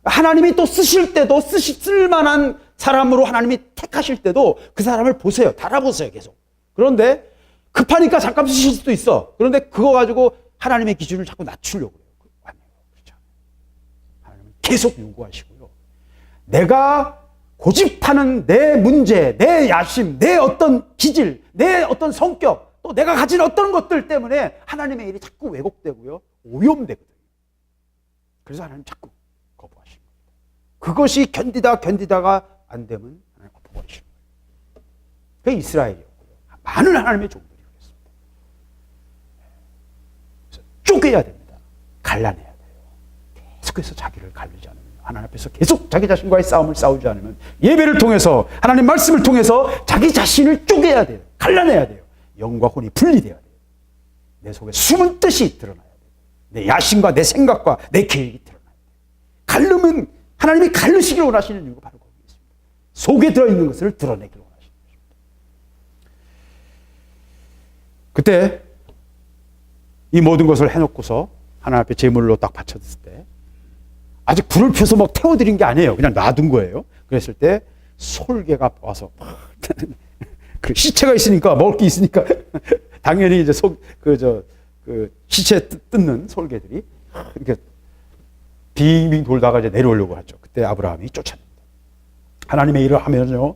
하나님이 또 쓰실 때도 쓸만한 사람으로 하나님이 택하실 때도 그 사람을 보세요. 달아보세요 계속. 그런데 급하니까 잠깐 쓰실 수도 있어. 그런데 그거 가지고 하나님의 기준을 자꾸 낮추려고 해요. 아니에요. 그렇죠. 하나님은 계속 요구하시고요. 내가 고집하는 내 문제, 내 야심, 내 어떤 기질, 내 어떤 성격, 또 내가 가진 어떤 것들 때문에 하나님의 일이 자꾸 왜곡되고요. 오염되거든요. 그래서 하나님 자꾸 거부하시는 겁니다. 그것이 견디다가 안 되면 하나님 엎어버리시는 거예요. 그게 이스라엘이었고요. 많은 하나님의 종들이 그랬습니다. 그래서 쪼개야 됩니다. 갈라내야 돼요. 계속해서 자기를 갈르지 않으면 하나님 앞에서 계속 자기 자신과의 싸움을 싸우지 않으면 예배를 통해서 하나님 말씀을 통해서 자기 자신을 쪼개야 돼요. 갈라내야 돼요. 영과 혼이 분리돼야 돼요. 내 속에 숨은 뜻이 드러나야 돼요. 내 야심과 내 생각과 내 계획이 드러나야 돼요. 갈르면 하나님이 갈르시길 원하시는 이유가 바로 거기 있습니다. 속에 들어있는 것을 드러내기를 원하시는 것입니다. 그때 이 모든 것을 해놓고서 하나님 앞에 제물로 딱 바쳤을 때 아직 불을 펴서 막 태워드린 게 아니에요. 그냥 놔둔 거예요. 그랬을 때 솔개가 와서 그 시체가 있으니까 먹을 게 있으니까 당연히 이제 시체 뜯는 솔개들이 이렇게 빙빙 돌다가 이제 내려오려고 하죠. 그때 아브라함이 쫓아냅니다. 하나님의 일을 하면요,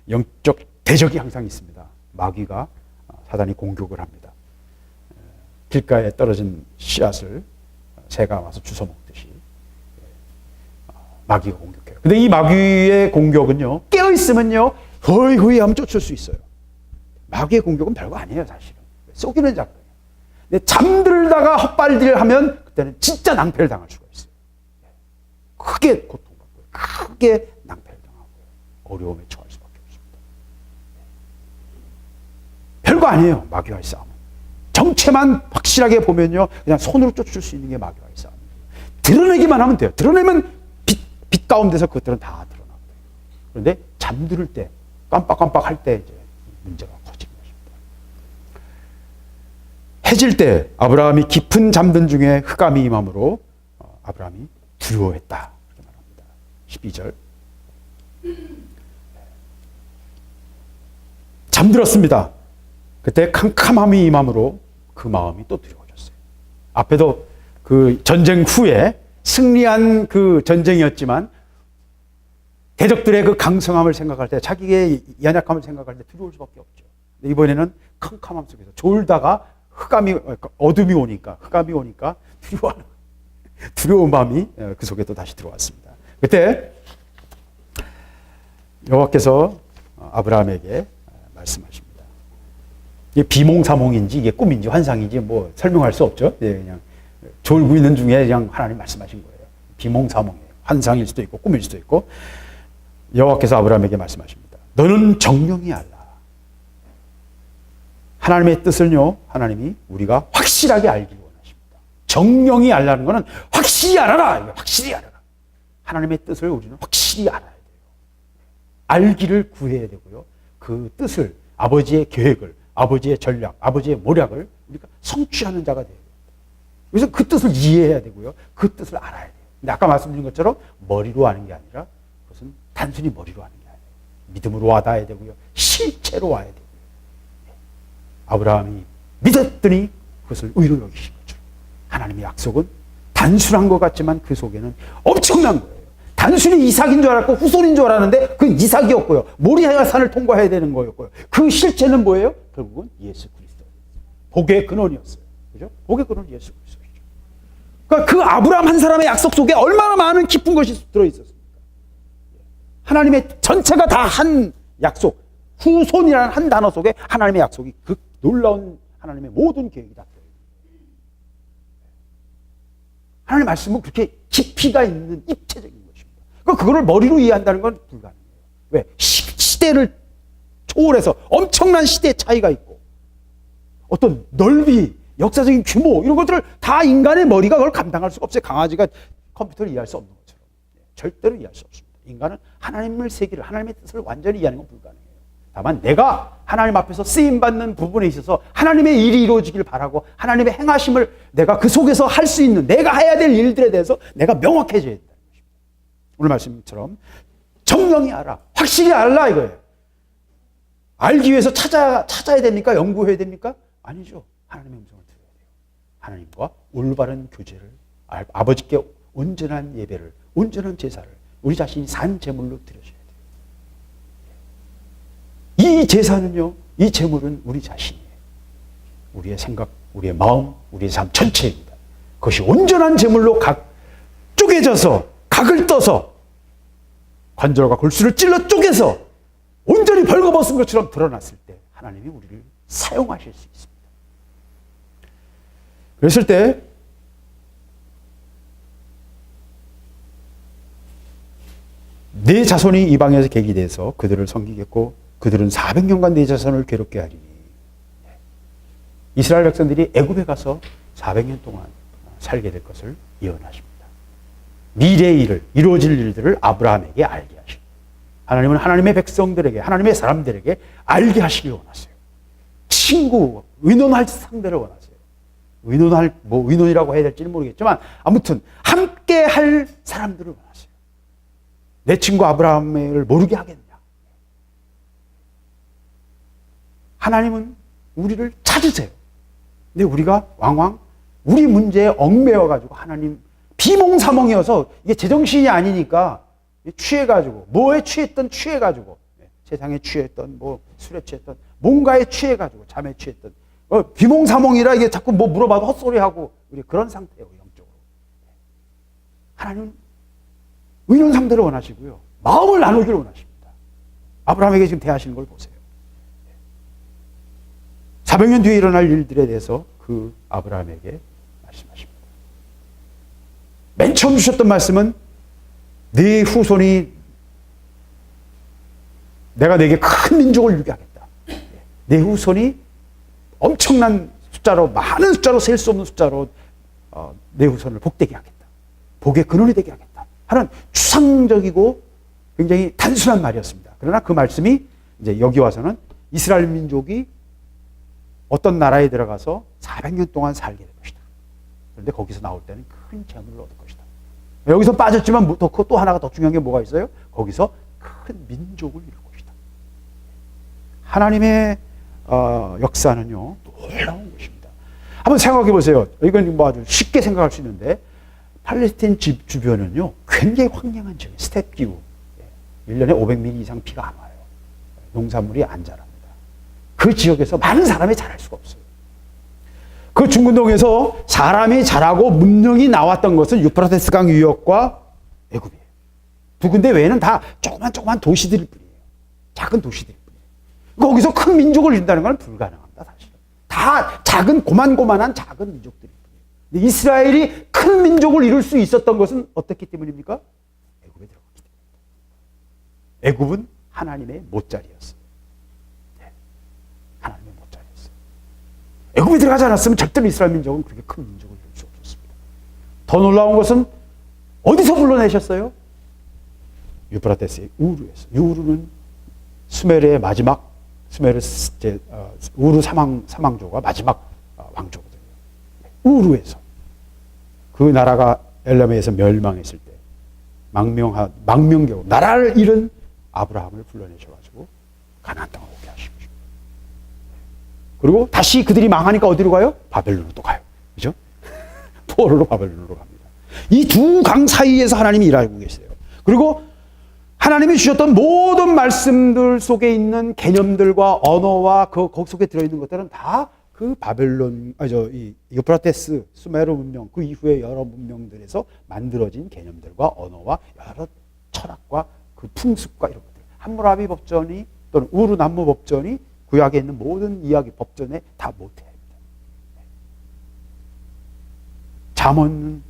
영적 대적이 항상 있습니다. 마귀가, 사단이 공격을 합니다. 길가에 떨어진 씨앗을 새가 와서 주워 먹듯이 마귀가 공격해요. 근데 이 마귀의 공격은요, 깨어있으면요, 허이허이 하면 쫓을 수 있어요. 마귀의 공격은 별거 아니에요, 사실은. 쏘기는 작아요. 근데 잠들다가 헛발질을 하면 그때는 진짜 낭패를 당할 수가 있어요. 크게 고통받고요. 크게 낭패를 당하고요. 어려움에 처할 수밖에 없습니다. 별거 아니에요, 마귀와의 싸움은. 정체만 확실하게 보면요, 그냥 손으로 쫓을 수 있는 게 마귀와의 싸움이에요. 드러내기만 하면 돼요. 드러내면 빛 가운데서 그것들은 다 드러나고요. 그런데 잠들 때, 깜빡깜빡 할 때 이제 문제가 커지는 것입니다. 해질 때 아브라함이 깊은 잠든 중에 흑암이 임함으로 아브라함이 두려워했다. 이렇게 말합니다. 12절. 잠들었습니다. 그때 캄캄함이 임함으로 그 마음이 또 두려워졌어요. 앞에도 그 전쟁 후에 승리한 그 전쟁이었지만 대적들의 그 강성함을 생각할 때, 자기의 연약함을 생각할 때 두려울 수밖에 없죠. 근데 이번에는 캄캄함 속에서 졸다가 어둠이 오니까, 흑암이 오니까 두려운 마음이 그 속에 또 다시 들어왔습니다. 그때 여호와께서 아브라함에게 말씀하십니다. 이게 비몽사몽인지 이게 꿈인지 환상인지 뭐 설명할 수 없죠. 그냥 졸고 있는 중에 그냥 하나님 말씀하신 거예요. 비몽사몽이에요. 환상일 수도 있고 꿈일 수도 있고. 여호와께서 아브라함에게 말씀하십니다. 너는 정령이 알라. 하나님의 뜻을요, 하나님이 우리가 확실하게 알기를 원하십니다. 정령이 알라는 것은 확실히 알아라. 확실히 알아라. 하나님의 뜻을 우리는 확실히 알아야 돼요. 알기를 구해야 되고요. 그 뜻을, 아버지의 계획을, 아버지의 전략, 아버지의 모략을 우리가 성취하는 자가 돼요. 그래서 그 뜻을 이해해야 되고요. 그 뜻을 알아야 돼요. 근데 아까 말씀드린 것처럼 머리로 아는 게 아니라 그것은 단순히 머리로 아는 게 아니에요. 믿음으로 와닿아야 되고요. 실체로 와야 되고요. 아브라함이 믿었더니 그것을 의로 여기신 것처럼 하나님의 약속은 단순한 것 같지만 그 속에는 엄청난 거예요. 단순히 이삭인 줄 알았고 후손인 줄 알았는데 그 이삭이었고요. 모리아 산을 통과해야 되는 거였고요. 그 실체는 뭐예요? 결국은 예수 그리스도. 복의 근원이었어요. 그죠? 복의 근원은 예수 그리스도죠. 그러니까 그 아브라함 한 사람의 약속 속에 얼마나 많은 깊은 것이 들어있었습니까? 하나님의 전체가 다 한 약속, 후손이라는 한 단어 속에 하나님의 약속이 그 놀라운 하나님의 모든 계획이 다 들어있는 거예요. 하나님의 말씀은 그렇게 깊이가 있는 입체적인 것입니다. 그러니까 그거를 머리로 이해한다는 건 불가능해요. 왜? 시대를 초월해서 엄청난 시대의 차이가 있고 어떤 넓이, 역사적인 규모 이런 것들을 다 인간의 머리가 그걸 감당할 수가 없어요. 강아지가 컴퓨터를 이해할 수 없는 것처럼. 절대로 이해할 수 없습니다. 인간은 하나님의 세계를, 하나님의 뜻을 완전히 이해하는 건 불가능해요. 다만 내가 하나님 앞에서 쓰임받는 부분에 있어서 하나님의 일이 이루어지길 바라고 하나님의 행하심을 내가 그 속에서 할 수 있는, 내가 해야 될 일들에 대해서 내가 명확해져야 된다는 것입니다. 오늘 말씀처럼 정령이 알아, 확실히 알라 이거예요. 알기 위해서 찾아야 됩니까? 연구해야 됩니까? 아니죠. 하나님의 음성을 들어야 돼요. 하나님과 올바른 교제를, 아버지께 온전한 예배를, 온전한 제사를 우리 자신이 산 제물로 드려줘야 돼요. 이 제사는요, 이 제물은 우리 자신이에요. 우리의 생각, 우리의 마음, 우리의 삶 전체입니다. 그것이 온전한 제물로 쪼개져서, 각을 떠서, 관절과 골수를 찔러 쪼개서 온전히 벌거벗은 것처럼 드러났을 때 하나님이 우리를 사용하실 수 있습니다. 그랬을 때 내 자손이 이방에서 계기돼서 그들을 섬기겠고 그들은 400년간 내 자손을 괴롭게 하리니. 이스라엘 백성들이 애굽에 가서 400년 동안 살게 될 것을 예언하십니다. 미래의 일을, 이루어질 일들을 아브라함에게 알게 하시고 하나님은 하나님의 백성들에게, 하나님의 사람들에게 알게 하시길 원하세요. 친구, 의논할 상대를 원하세요. 의논이라고 해야 될지는 모르겠지만 아무튼 함께 할 사람들을 원하세요. 내 친구 아브라함을 모르게 하겠냐. 하나님은 우리를 찾으세요. 근데 우리가 왕왕 우리 문제에 얽매여가지고 하나님 비몽사몽이어서 이게 제정신이 아니니까 취해가지고 뭐에 취했던 취해가지고 세상에 취했던 뭐 술에 취했던 뭔가에 취해가지고 잠에 취했던 비몽사몽이라 이게 자꾸 뭐 물어봐도 헛소리하고 우리 그런 상태예요. 영적으로. 하나님은 의논 상대를 원하시고요. 마음을 나누기를 원하십니다. 아브라함에게 지금 대하시는 걸 보세요. 400년 뒤에 일어날 일들에 대해서 그 아브라함에게 말씀하십니다. 맨 처음 주셨던 말씀은 네 후손이 내가 내게 큰 민족을 유게 하겠다. 내 후손이 엄청난 숫자로 많은 숫자로 셀 수 없는 숫자로 내 후손을 복되게 하겠다. 복의 근원이 되게 하겠다. 하는 추상적이고 굉장히 단순한 말이었습니다. 그러나 그 말씀이 이제 여기 와서는 이스라엘 민족이 어떤 나라에 들어가서 400년 동안 살게 될 것이다. 그런데 거기서 나올 때는 큰 재물을 얻을 것이다. 여기서 빠졌지만 또 하나가 더 중요한 게 뭐가 있어요? 거기서 큰 민족을 이룰 것이다. 하나님의 역사는요, 놀라운 것입니다. 한번 생각해 보세요. 이건 뭐 아주 쉽게 생각할 수 있는데, 팔레스타인 주변은요, 굉장히 황량한 지역, 스텝 기후. 1년에 500mm 이상 비가 안 와요. 농산물이 안 자랍니다. 그 지역에서 많은 사람이 자랄 수가 없어요. 그 중근동에서 사람이 자라고 문명이 나왔던 것은 유프라테스 강 유역과 애굽이에요. 두 군데 외에는 다 조그만 도시들일 뿐이에요. 작은 도시들일 뿐이에요. 거기서 큰 민족을 이룬다는 건 불가능합니다, 사실은. 다 작은 고만고만한 작은 민족들일 뿐이에요. 근데 이스라엘이 큰 민족을 이룰 수 있었던 것은 어떻기 때문입니까? 애굽에 들어갔기 때문입니다. 애굽은 하나님의 못자리였어요. 하나님의 못자리였어요. 애굽에 들어가지 않았으면 절대로 이스라엘 민족은 그렇게 큰 민족을 이룰 수 없었습니다. 더 놀라운 것은 어디서 불러내셨어요? 유프라테스의 우루에서. 우루는 수메르의 마지막 우루 사망조가 마지막 왕조거든요. 우루에서 그 나라가 엘라메에서 멸망했을 때 망명계로 나라를 잃은 아브라함을 불러내셔가지고 가나안 땅을 오게 하시고. 그리고 다시 그들이 망하니까 어디로 가요? 바벨론으로 또 가요. 그죠? 포로로 바벨론으로 갑니다. 이 두 강 사이에서 하나님이 일하고 계세요. 그리고 하나님이 주셨던 모든 말씀들 속에 있는 개념들과 언어와 거기 속에 들어있는 것들은 다 그 바벨론, 이 유프라테스, 수메르 문명, 그 이후에 여러 문명들에서 만들어진 개념들과 언어와 여러 철학과 그 풍습과 이런 것들. 함무라비 법전이 또는 우루 남무 법전이 구약에 있는 모든 이야기 법전에 다 못해야 합니다. 잠언은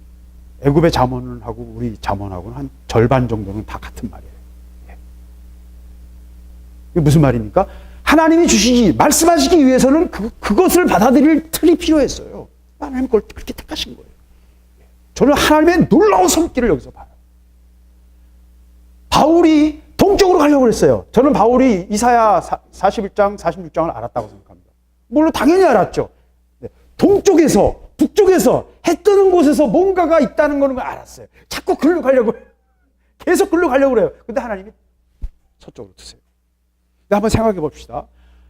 애굽의 잠언하고 우리 잠언하고는 한 절반 정도는 다 같은 말이에요. 이게 무슨 말입니까? 하나님이 주시기 말씀하시기 위해서는 그것을 받아들일 틀이 필요했어요. 하나님 그걸 그렇게 택하신 거예요. 저는 하나님의 놀라운 손길을 여기서 봐요. 바울이 동쪽으로 가려고 그랬어요. 저는 바울이 이사야 41장, 46장을 알았다고 생각합니다. 물론 당연히 알았죠. 동쪽에서, 북쪽에서, 해 뜨는 곳에서 뭔가가 있다는 거는 알았어요. 자꾸 글로 가려고 해요. 계속 글로 가려고 그래요. 근데 하나님이 서쪽으로 두세요. 한번 생각해 봅시다.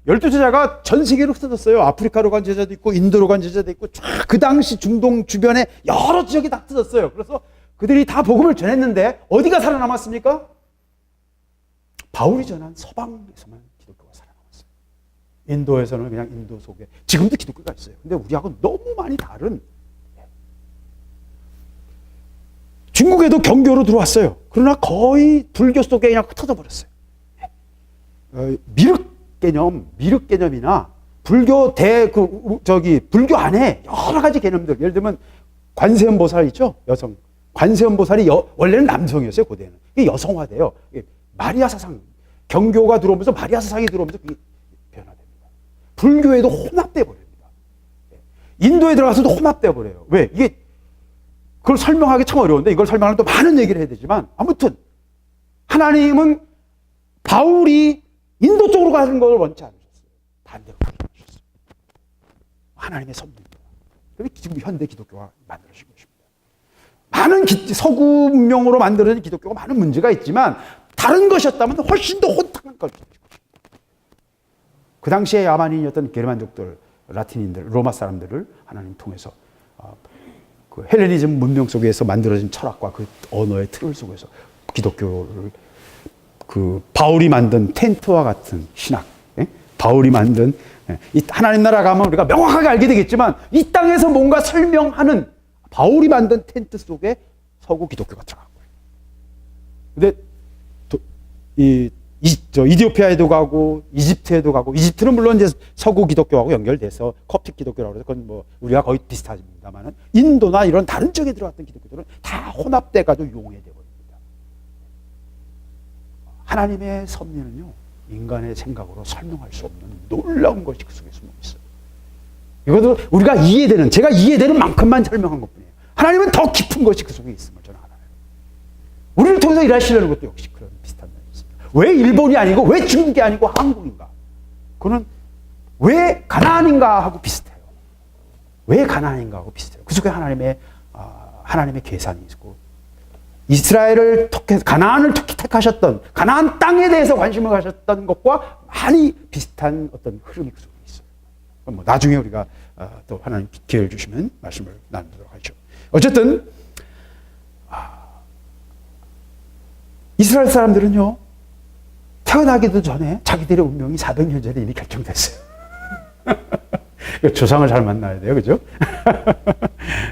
12제자가 전 세계로 흩어졌어요. 아프리카로 간 제자도 있고, 인도로 간 제자도 있고, 쫙 그 당시 중동 주변에 여러 지역이 다 흩어졌어요. 그래서 그들이 다 복음을 전했는데, 어디가 살아남았습니까? 바울이 전한 서방에서만 기독교가 살아남았어요. 인도에서는 그냥 인도 속에, 지금도 기독교가 있어요. 근데 우리하고 너무 많이 다른. 중국에도 경교로 들어왔어요. 그러나 거의 불교 속에 그냥 흩어져 버렸어요. 미륵 개념이나 불교 불교 안에 여러 가지 개념들, 예를 들면 관세음보살 있죠? 여성. 관세음보살이 원래는 남성이었어요, 고대에는. 이게 여성화돼요. 마리아 사상, 경교가 들어오면서 마리아 사상이 들어오면서 그게 변화됩니다. 불교에도 혼합돼 버립니다. 인도에 들어가서도 혼합돼 버려요. 왜? 이게 그걸 설명하기 참 어려운데, 이걸 설명하면 또 많은 얘기를 해야 되지만, 아무튼 하나님은 바울이 인도 쪽으로 가는 걸 원치 않으셨어요. 반대로 가셨어요. 하나님의 섭리입니다. 그게 지금 현대 기독교가 만들어진 것입니다. 많은 서구 문명으로 만들어진 기독교가 많은 문제가 있지만 다른 것이었다면 훨씬 더 혼탁한 것이죠. 그 당시에 야만인이었던 게르만족들, 라틴인들, 로마 사람들을 하나님 통해서 그 헬레니즘 문명 속에서 만들어진 철학과 그 언어의 틀 속에서 기독교를 그 바울이 만든 텐트와 같은 신학, 바울이 만든 이 하나님 나라 가면 우리가 명확하게 알게 되겠지만 이 땅에서 뭔가 설명하는 바울이 만든 텐트 속에 서구 기독교가 들어간 거예요. 근데 이디오피아에도 가고 이집트에도 가고, 이집트는 물론 이제 서구 기독교하고 연결돼서 콥틱 기독교라고 해서 그건 뭐 우리가 거의 비슷합니다만은 인도나 이런 다른 쪽에 들어갔던 기독교들은 다 혼합돼 가지고 용해돼 버립니다. 하나님의 섭리는요, 인간의 생각으로 설명할 수 없는 놀라운 것이 그 속에 숨어 있어요. 이것도 우리가 이해되는, 제가 이해되는 만큼만 설명한 것뿐이에요. 하나님은 더 깊은 것이 그 속에 있음을 저는 알아요. 우리를 통해서 일하시려는 것도 역시 그런 비슷한 면이 있습니다. 왜 일본이 아니고 왜 중국이 아니고 한국인가? 그거는 왜 가나안인가 하고 비슷해요. 왜 가나안인가 하고 비슷해요. 그 속에 하나님의 계산이 있고, 이스라엘을 가나안을 택하셨던, 가나안 땅에 대해서 관심을 가셨던 것과 많이 비슷한 어떤 흐름이 그 속에 있어요. 뭐 나중에 우리가 또 하나님 기회를 주시면 말씀을 나누도록 하죠. 어쨌든 이스라엘 사람들은요, 태어나기도 전에 자기들의 운명이 400년 전에 이미 결정됐어요. 조상을 잘 만나야 돼요, 그죠?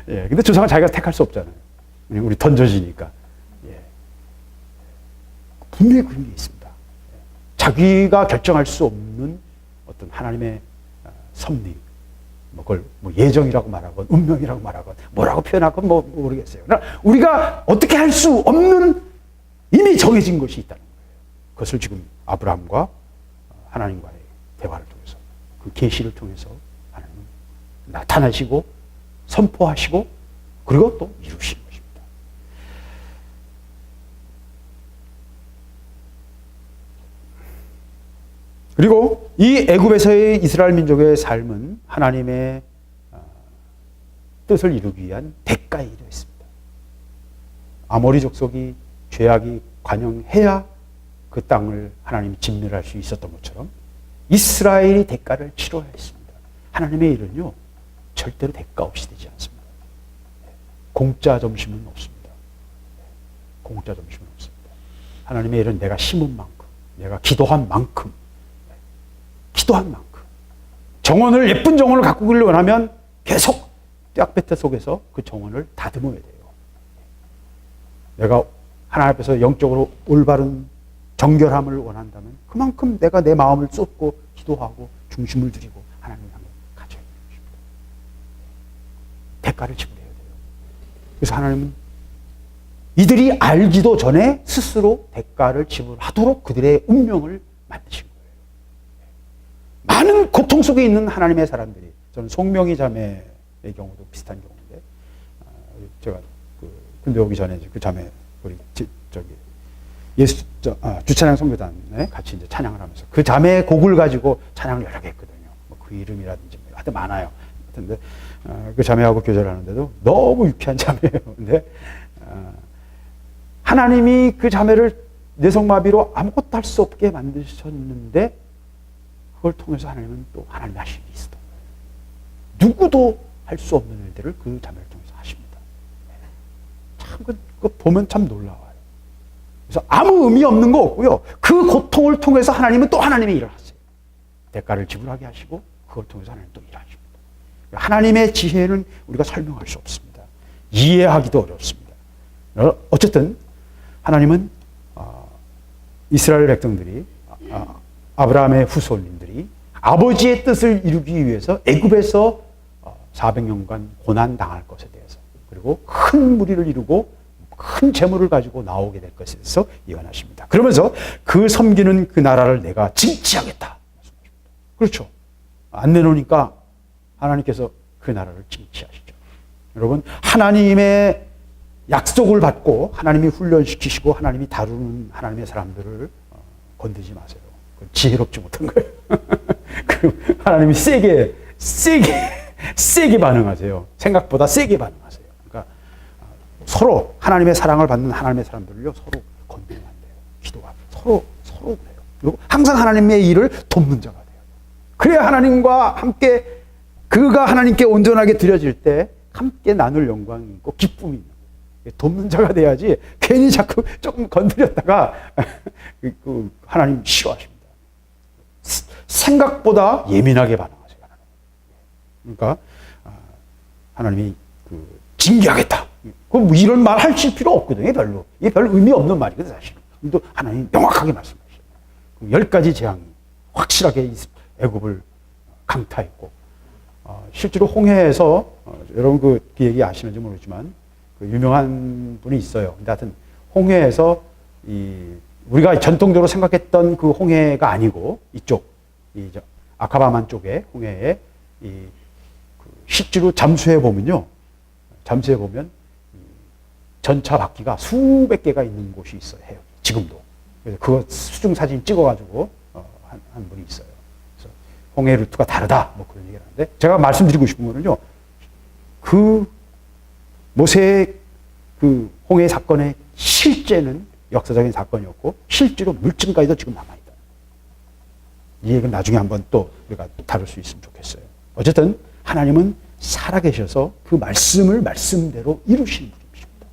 예, 근데 조상을 자기가 택할 수 없잖아요. 우리 던져지니까. 예. 분명히 그런 게 있습니다. 자기가 결정할 수 없는 어떤 하나님의 섭리, 그걸 뭐 예정이라고 말하건 운명이라고 말하건 뭐라고 표현하건 뭐 모르겠어요. 그러나 우리가 어떻게 할 수 없는 이미 정해진 것이 있다는 거예요. 그것을 지금 아브라함과 하나님과의 대화를 통해서, 그 계시를 통해서 하나님은 나타나시고 선포하시고 그리고 또 이루시는 것입니다. 그리고 이 애굽에서의 이스라엘 민족의 삶은 하나님의 뜻을 이루기 위한 대가에 이르 있습니다. 아모리 족속이 죄악이 관영해야 그 땅을 하나님이 진멸할 수 있었던 것처럼 이스라엘이 대가를 치러야 했습니다. 하나님의 일은요, 절대로 대가 없이 되지 않습니다. 공짜 점심은 없습니다. 공짜 점심은 없습니다. 하나님의 일은 내가 심은 만큼, 내가 기도한 만큼, 정원을, 예쁜 정원을 가꾸기를 원하면 계속 뼈배태 속에서 그 정원을 다듬어야 돼요. 내가 하나님 앞에서 영적으로 올바른 정결함을 원한다면 그만큼 내가 내 마음을 쏟고 기도하고 중심을 들이고 하나님을 향해 가져야 되는 것입니다. 대가를 지불해야 돼요. 그래서 하나님은 이들이 알기도 전에 스스로 대가를 지불하도록 그들의 운명을 만드신 거예요. 많은 고통 속에 있는 하나님의 사람들이, 저는 송명희 자매의 경우도 비슷한 경우인데, 제가 군대 오기 전에 그 자매, 우리 주찬양 선교단에 같이 이제 찬양을 하면서 그 자매의 곡을 가지고 찬양을 여러 개 했거든요. 뭐 그 이름이라든지 하여튼 많아요. 근데 그 자매하고 교제를 하는데도 너무 유쾌한 자매예요. 근데 하나님이 그 자매를 뇌성마비로 아무것도 할 수 없게 만드셨는데 그걸 통해서 하나님은 또 하나님이 하실 일이 있었던 거예요. 누구도 할 수 없는 일들을 그 자매를 통해서 하십니다. 참 그거 보면 참 놀라워요. 그래서 아무 의미 없는 거 없고요. 그 고통을 통해서 하나님은 또 하나님의 일을 하세요. 대가를 지불하게 하시고 그걸 통해서 하나님 또 일하십니다. 하나님의 지혜는 우리가 설명할 수 없습니다. 이해하기도 어렵습니다. 어쨌든 하나님은 이스라엘 백성들이, 아브라함의 후손님들이 아버지의 뜻을 이루기 위해서 애굽에서 400년간 고난 당할 것에 대해서, 그리고 큰 무리를 이루고 큰 재물을 가지고 나오게 될 것에 대해서 예언하십니다. 그러면서 그 섬기는 그 나라를 내가 징치하겠다. 그렇죠. 안 내놓으니까 하나님께서 그 나라를 징치하시죠. 여러분, 하나님의 약속을 받고 하나님이 훈련시키시고 하나님이 다루는 하나님의 사람들을 건드지 마세요. 지혜롭지 못한 거예요. 하나님이 세게 반응하세요. 생각보다 세게 반응하세요. 그러니까 서로 하나님의 사랑을 받는 하나님의 사람들을요 서로 건드리면 안 돼요. 기도가 서로 그래요. 그리고 항상 하나님의 일을 돕는 자가 돼요. 그래야 하나님과 함께 그가 하나님께 온전하게 드려질 때 함께 나눌 영광이 있고 기쁨이 있는 거예요. 돕는 자가 돼야지 괜히 자꾸 조금 건드렸다가 하나님 싫어하십니다. 생각보다 예민하게 반응하세요. 그러니까 하나님이 징계하겠다. 그럼 뭐 이런 말 하실 필요 없거든요. 별로. 이게 별로 의미 없는 말이거든요. 사실. 또 하나님 명확하게 말씀하시죠. 10가지 재앙이 확실하게 애굽을 강타했고 실제로 홍해에서 여러분 그 얘기 아시는지 모르지만 그 유명한 분이 있어요. 근데 하여튼 홍해에서 우리가 전통적으로 생각했던 그 홍해가 아니고 이쪽 아카바만 쪽에 홍해에 실제로 잠수해 보면 전차 바퀴가 수백 개가 있는 곳이 있어요. 지금도. 그래서 그거 수중 사진 찍어가지고 한 분이 있어요. 그래서 홍해 루트가 다르다 뭐 그런 얘기를 하는데 제가 말씀드리고 싶은 거는요. 그 모세의 그 홍해 사건의 실제는 역사적인 사건이었고 실제로 물증까지도 지금 남아있다. 이 얘기는 나중에 한번 또 우리가 다룰 수 있으면 좋겠어요. 어쨌든 하나님은 살아계셔서 그 말씀을 말씀대로 이루시는 분이십니다.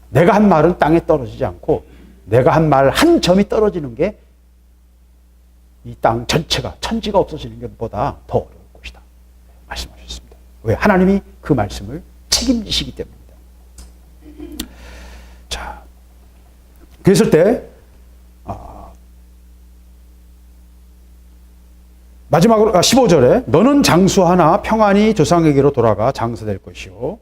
내가 한 말은 땅에 떨어지지 않고 내가 한 말 한 점이 떨어지는 게 이 땅 전체가 천지가 없어지는 것보다 더 어려울 것이다. 말씀하셨습니다. 왜? 하나님이 그 말씀을 책임지시기 때문입니다. 자, 그랬을 때 마지막으로 15절에 너는 장수하나 평안히 조상에게로 돌아가 장수될 것이요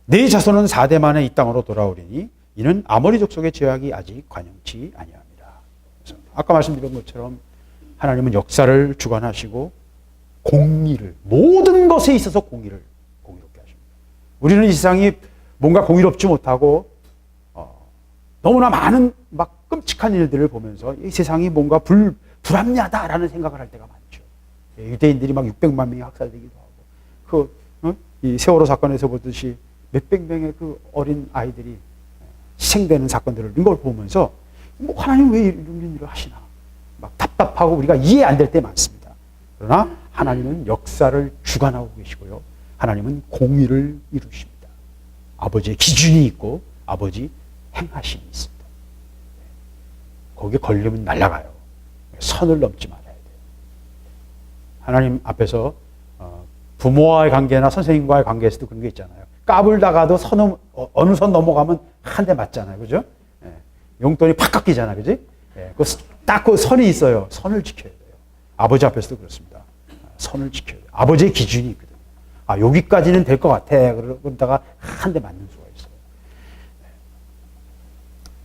네 자손은 4대 만에 이 땅으로 돌아오리니 이는 아모리 족속의 죄악이 아직 관영치 아니합니다. 그래서 아까 말씀드린 것처럼 하나님은 역사를 주관하시고 공의를 모든 것에 있어서 공의롭게 하십니다. 우리는 이 세상이 뭔가 공의롭지 못하고 너무나 많은 막 끔찍한 일들을 보면서 이 세상이 뭔가 불합리하다라는 생각을 할 때가 많죠. 유대인들이 막 600만 명이 학살되기도 하고, 이 세월호 사건에서 보듯이 몇백 명의 그 어린 아이들이 희생되는 사건들을 이걸 보면서 뭐 하나님 왜 이런 일을 하시나 막 답답하고 우리가 이해 안 될 때 많습니다. 그러나 하나님은 역사를 주관하고 계시고요. 하나님은 공의를 이루십니다. 아버지의 기준이 있고 아버지 행하심이 있습니다. 거기에 걸리면 날아가요. 선을 넘지 말아야 돼요. 하나님 앞에서 부모와의 관계나 선생님과의 관계에서도 그런 게 있잖아요. 까불다가도 어느 선 넘어가면 한 대 맞잖아요. 그죠? 예. 용돈이 팍 깎이잖아. 그지? 예. 딱 그 선이 있어요. 선을 지켜야 돼요. 아버지 앞에서도 그렇습니다. 선을 지켜야 돼요. 아버지의 기준이 있거든요. 여기까지는 될 것 같아. 그러다가 한 대 맞는 수가 있어요.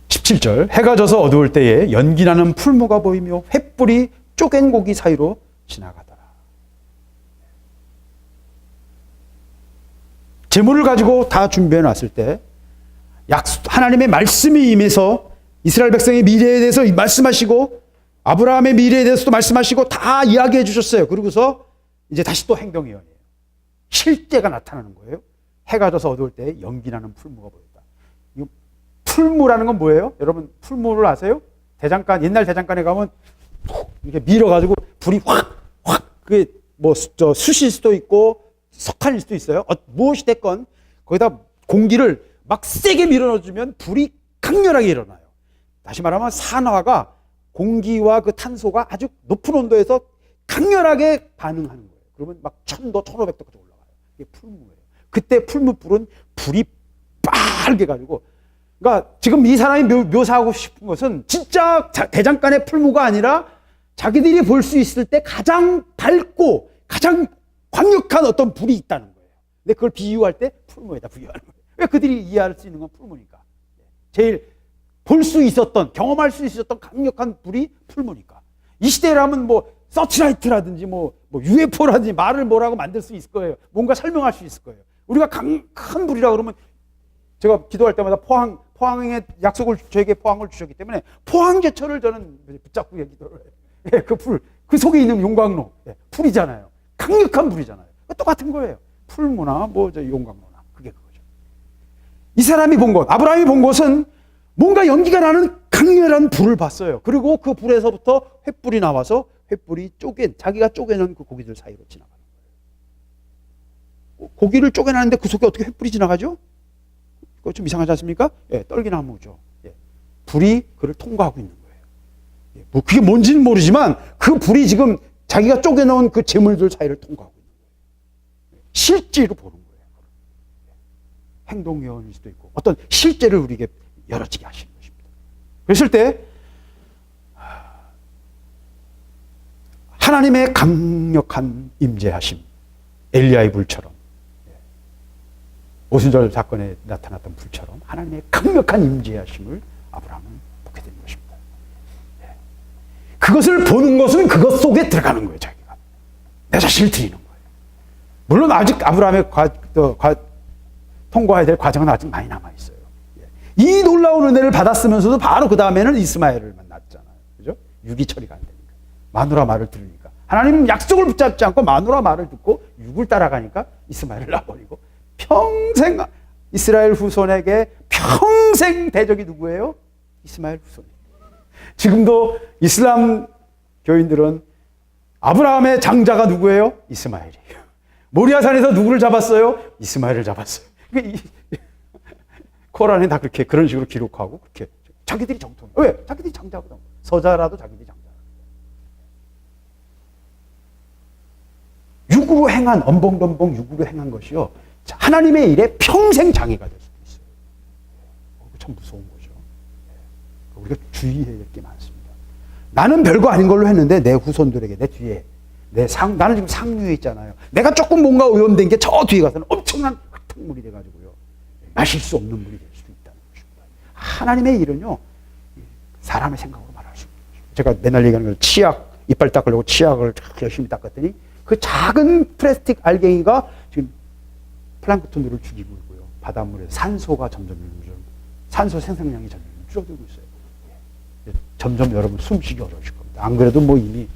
17절 해가 져서 어두울 때에 연기나는 풀무가 보이며 횃불이 쪼갠 고기 사이로 지나가더라. 제물을 가지고 다 준비해 놨을 때 하나님의 말씀이 임해서 이스라엘 백성의 미래에 대해서 말씀하시고 아브라함의 미래에 대해서도 말씀하시고 다 이야기해 주셨어요. 그러고서 이제 다시 또 행동예언이에요. 실제가 나타나는 거예요. 해가 져서 어두울 때 연기나는 풀무가 보였다. 풀무라는 건 뭐예요? 여러분 풀무를 아세요? 대장간 옛날 대장간에 가면 이렇게 밀어가지고 불이 확 그게 뭐 숯일 수도 있고 석탄일 수도 있어요. 무엇이 됐건 거기다 공기를 막 세게 밀어넣어주면 불이 강렬하게 일어나요. 다시 말하면 산화가 공기와 그 탄소가 아주 높은 온도에서 강렬하게 반응하는 거예요. 그러면 막 1000도, 1500도까지 올라가요. 이게 풀무예요. 그때 풀무불은 불이 빨개 가지고 그러니까 지금 이 사람이 묘사하고 싶은 것은 진짜 대장간의 풀무가 아니라 자기들이 볼 수 있을 때 가장 밝고 가장 강력한 어떤 불이 있다는 거예요. 근데 그걸 비유할 때 풀무에다 비유하는 거예요. 왜 그들이 이해할 수 있는 건 풀무니까. 제일 볼 수 있었던, 경험할 수 있었던 강력한 불이 풀무니까. 이 시대라면 뭐 서치라이트라든지 뭐 UFO라든지 말을 뭐라고 만들 수 있을 거예요. 뭔가 설명할 수 있을 거예요. 우리가 큰 불이라 그러면 제가 기도할 때마다 포항의 약속을 저에게 포항을 주셨기 때문에 포항제철을 저는 붙잡고 기도를 해요. 예, 그 불, 그 속에 있는 용광로, 예, 불이잖아요. 강력한 불이잖아요. 똑같은 거예요. 풀무나 용광로나 그게 그거죠. 이 사람이 본 것, 아브라함이 본 것은 뭔가 연기가 나는 강렬한 불을 봤어요. 그리고 그 불에서부터 횃불이 나와서 횃불이 자기가 쪼개는 그 고기들 사이로 지나가는 거예요. 고기를 쪼개나는데 그 속에 어떻게 횃불이 지나가죠? 그거 좀 이상하지 않습니까? 예, 떨기나무죠. 예, 불이 그를 통과하고 있는 거예요. 예, 뭐 그게 뭔지는 모르지만 그 불이 지금 자기가 쪼개놓은 그 재물들 사이를 통과하고 있는 거예요. 실제로 보는 거예요. 행동요원일 수도 있고 어떤 실제를 우리에게 열어지게 하시는 것입니다. 그랬을 때 하나님의 강력한 임재하심, 엘리야의 불처럼, 오순절 사건에 나타났던 불처럼 하나님의 강력한 임재하심을 아브라함은 보게 되는 것입니다. 그것을 보는 것은 그것 속에 들어가는 거예요. 자기가 내 자신을 드리는 거예요. 물론 아직 아브라함의 통과해야 될 과정은 아직 많이 남아있어요. 이 놀라운 은혜를 받았으면서도 바로 그 다음에는 이스마엘을 만났잖아요. 그죠? 육이 처리가 안 되니까. 마누라 말을 들으니까. 하나님은 약속을 붙잡지 않고 마누라 말을 듣고 육을 따라가니까 이스마엘을 낳아버리고 평생 이스라엘 후손에게 평생 대적이 누구예요? 이스마엘 후손이에요. 지금도 이슬람 교인들은 아브라함의 장자가 누구예요? 이스마엘이에요. 모리아산에서 누구를 잡았어요? 이스마엘을 잡았어요. 코란에 다 그렇게 그런 식으로 기록하고 그렇게 자기들이 정통. 왜? 자기들이 장자거든. 서자라도 자기들이 장자. 육으로 행한 엄벙덤벙 육으로 행한 것이요. 하나님의 일에 평생 장애가 될 수도 있어요. 참 무서운 거죠. 우리가 주의해야 될 게 많습니다. 나는 별거 아닌 걸로 했는데 내 후손들에게 내 뒤에 나는 지금 상류에 있잖아요. 내가 조금 뭔가 오염된 게 저 뒤에 가서는 엄청난 흙탕물이 돼가지고요. 마실 수 없는 물이 될 수도 있다는 것입니다. 하나님의 일은요, 사람의 생각으로 말할 수 없는 것입니다. 제가 맨날 얘기하는 건 치약, 이빨 닦으려고 치약을 열심히 닦았더니 그 작은 플라스틱 알갱이가 지금 플랑크톤들을 죽이고 있고요. 바닷물에서 산소가 점점 산소 생산량이 점점 줄어들고 있어요. 점점 여러분 숨쉬기 어려우실 겁니다. 안 그래도 뭐 이미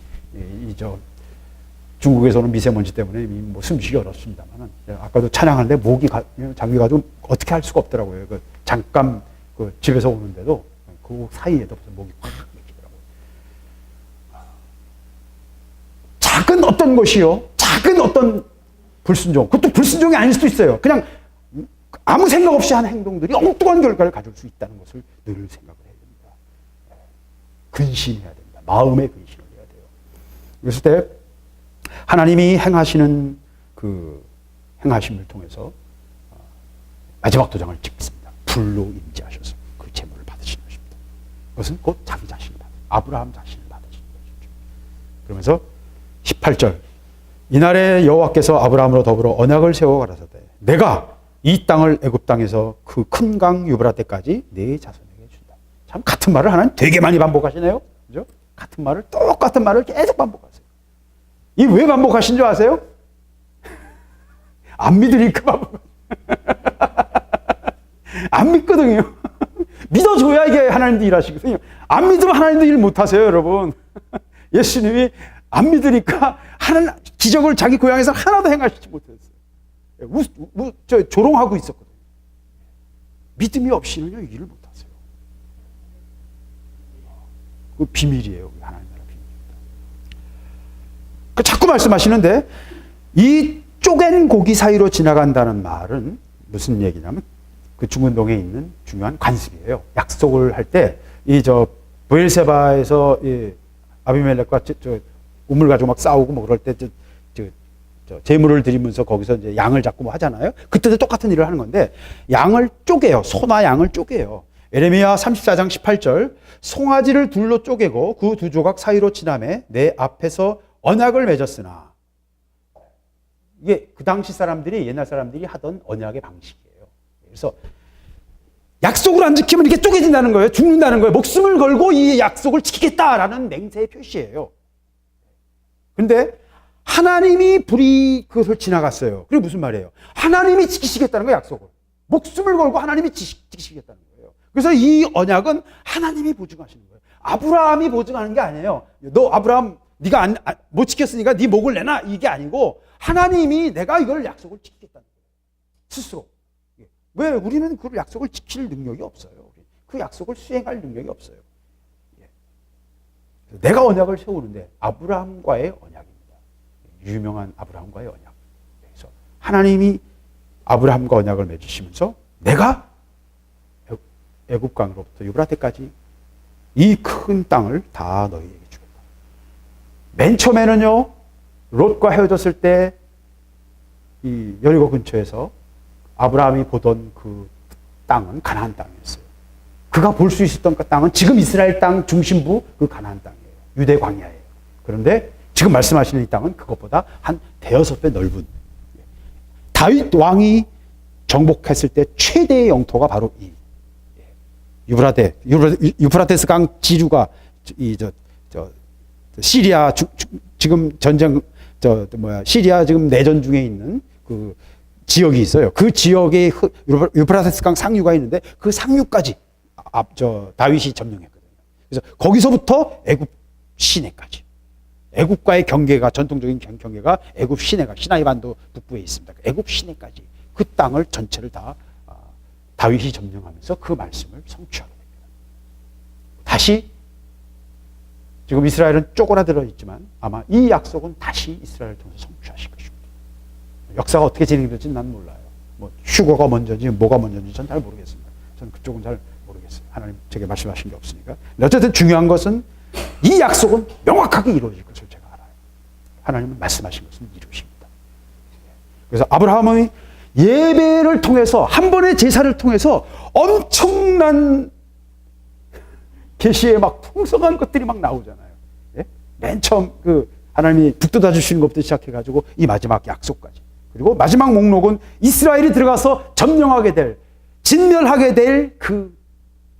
중국에서는 미세먼지 때문에 이미 뭐 숨쉬기 어렵습니다만은 아까도 찬양하는데 목이 잠겨가지고 어떻게 할 수가 없더라고요. 그 잠깐 그 집에서 오는데도 그 사이에도 목이 확 막히더라고요. 작은 어떤 것이요, 작은 어떤 불순종, 그것도 불순종이 아닐 수도 있어요. 그냥 아무 생각 없이 하는 행동들이 엉뚱한 결과를 가져올 수 있다는 것을 늘 생각을 해야 됩니다. 근신해야 됩니다. 마음의 근신을 해야 돼요. 그랬을 때 하나님이 행하시는 그 행하심을 통해서 마지막 도장을 찍습니다. 불로 임재하셔서 그 재물을 받으시는 것입니다. 그것은 곧 자기 자신을 아브라함 자신을 받으시는 것이죠. 그러면서 18절 이날에 여호와께서 아브라함으로 더불어 언약을 세워 가라사대 내가 이 땅을 애굽 땅에서 그 큰 강 유브라데까지 네 자손에게 준다. 참 같은 말을 하나님 되게 많이 반복하시네요. 그죠? 같은 말을 똑같은 말을 계속 반복하세요. 이 왜 반복하신 줄 아세요? 안 믿으니까 반복. 안 믿거든요. 믿어줘야 이게 하나님도 일하시거든요. 안 믿으면 하나님도 일 못하세요, 여러분. 예수님이 안 믿으니까 하는 기적을 자기 고향에서 하나도 행하시지 못했어요. 조롱하고 있었거든요. 믿음이 없이는요, 일을 못하세요. 그 비밀이에요, 하나님 나라 비밀입니다. 자꾸 말씀하시는데 이 쪼갠 고기 사이로 지나간다는 말은 무슨 얘기냐면 그 중은동에 있는 중요한 관습이에요. 약속을 할 때 브엘세바에서 아비멜렉과 우물 가지고 막 싸우고 뭐 그럴 때 제물을 드리면서 거기서 이제 양을 잡고 뭐 하잖아요. 그때도 똑같은 일을 하는 건데 양을 쪼개요. 소나 양을 쪼개요. 에레미야 34장 18절 송아지를 둘로 쪼개고 그 두 조각 사이로 지나매 내 앞에서 언약을 맺었으나 이게 그 당시 사람들이 옛날 사람들이 하던 언약의 방식이에요. 그래서 약속을 안 지키면 이렇게 쪼개진다는 거예요. 죽는다는 거예요. 목숨을 걸고 이 약속을 지키겠다라는 맹세의 표시예요. 그런데 하나님이 불이 그것을 지나갔어요. 그게 무슨 말이에요? 하나님이 지키시겠다는 거예요, 약속을. 목숨을 걸고 하나님이 지키시겠다는 거예요. 그래서 이 언약은 하나님이 보증하시는 거예요. 아브라함이 보증하는 게 아니에요. 너 아브라함 네가 못 지켰으니까 네 목을 내놔 이게 아니고 하나님이 내가 이걸 약속을 지키겠다는 거예요. 스스로. 왜? 우리는 그 약속을 지킬 능력이 없어요. 그 약속을 수행할 능력이 없어요. 내가 언약을 세우는데 아브라함과의 언약입니다. 유명한 아브라함과의 언약. 그래서 하나님이 아브라함과 언약을 맺으시면서 내가 애굽강으로부터 유브라데까지 이 큰 땅을 다 너희에게 주겠다. 맨 처음에는요, 롯과 헤어졌을 때 이 여리고 근처에서 아브라함이 보던 그 땅은 가나안 땅이었어요. 그가 볼 수 있었던 그 땅은 지금 이스라엘 땅 중심부 그 가나안 땅이에요. 유대 광야예요. 그런데 지금 말씀하시는 이 땅은 그것보다 한 대여섯 배 넓은, 다윗 왕이 정복했을 때 최대의 영토가 바로 이 유브라데스 강 지류가 시리아 지금 전쟁 시리아 지금 내전 중에 있는 그 지역이 있어요. 그 지역에 유브라데스 강 상류가 있는데 그 상류까지 다윗이 점령했거든요. 그래서 거기서부터 애굽 시내까지, 애굽과의 경계가, 전통적인 경계가 애굽 시내가 시나이 반도 북부에 있습니다. 애굽 시내까지 그 땅을 전체를 다 다윗이 점령하면서 그 말씀을 성취하게 됩니다. 다시 지금 이스라엘은 쪼그라들어 있지만 아마 이 약속은 다시 이스라엘을 통해서 성취하실 것입니다. 역사가 어떻게 진행될지는 난 몰라요. 뭐 휴거가 먼저인지 뭐가 먼저인지 전 잘 모르겠습니다. 저는 그쪽은 잘 모르겠어요. 하나님 제게 말씀하신 게 없으니까. 어쨌든 중요한 것은 이 약속은 명확하게 이루어질 것을 제가 알아요. 하나님은 말씀하신 것은 이루십니다. 그래서 아브라함의 예배를 통해서, 한 번의 제사를 통해서 엄청난 계시에 막 풍성한 것들이 막 나오잖아요. 예? 맨 처음 하나님이 북 돋아 주시는 것부터 시작해가지고 이 마지막 약속까지. 그리고 마지막 목록은 이스라엘이 들어가서 점령하게 될, 진멸하게 될 그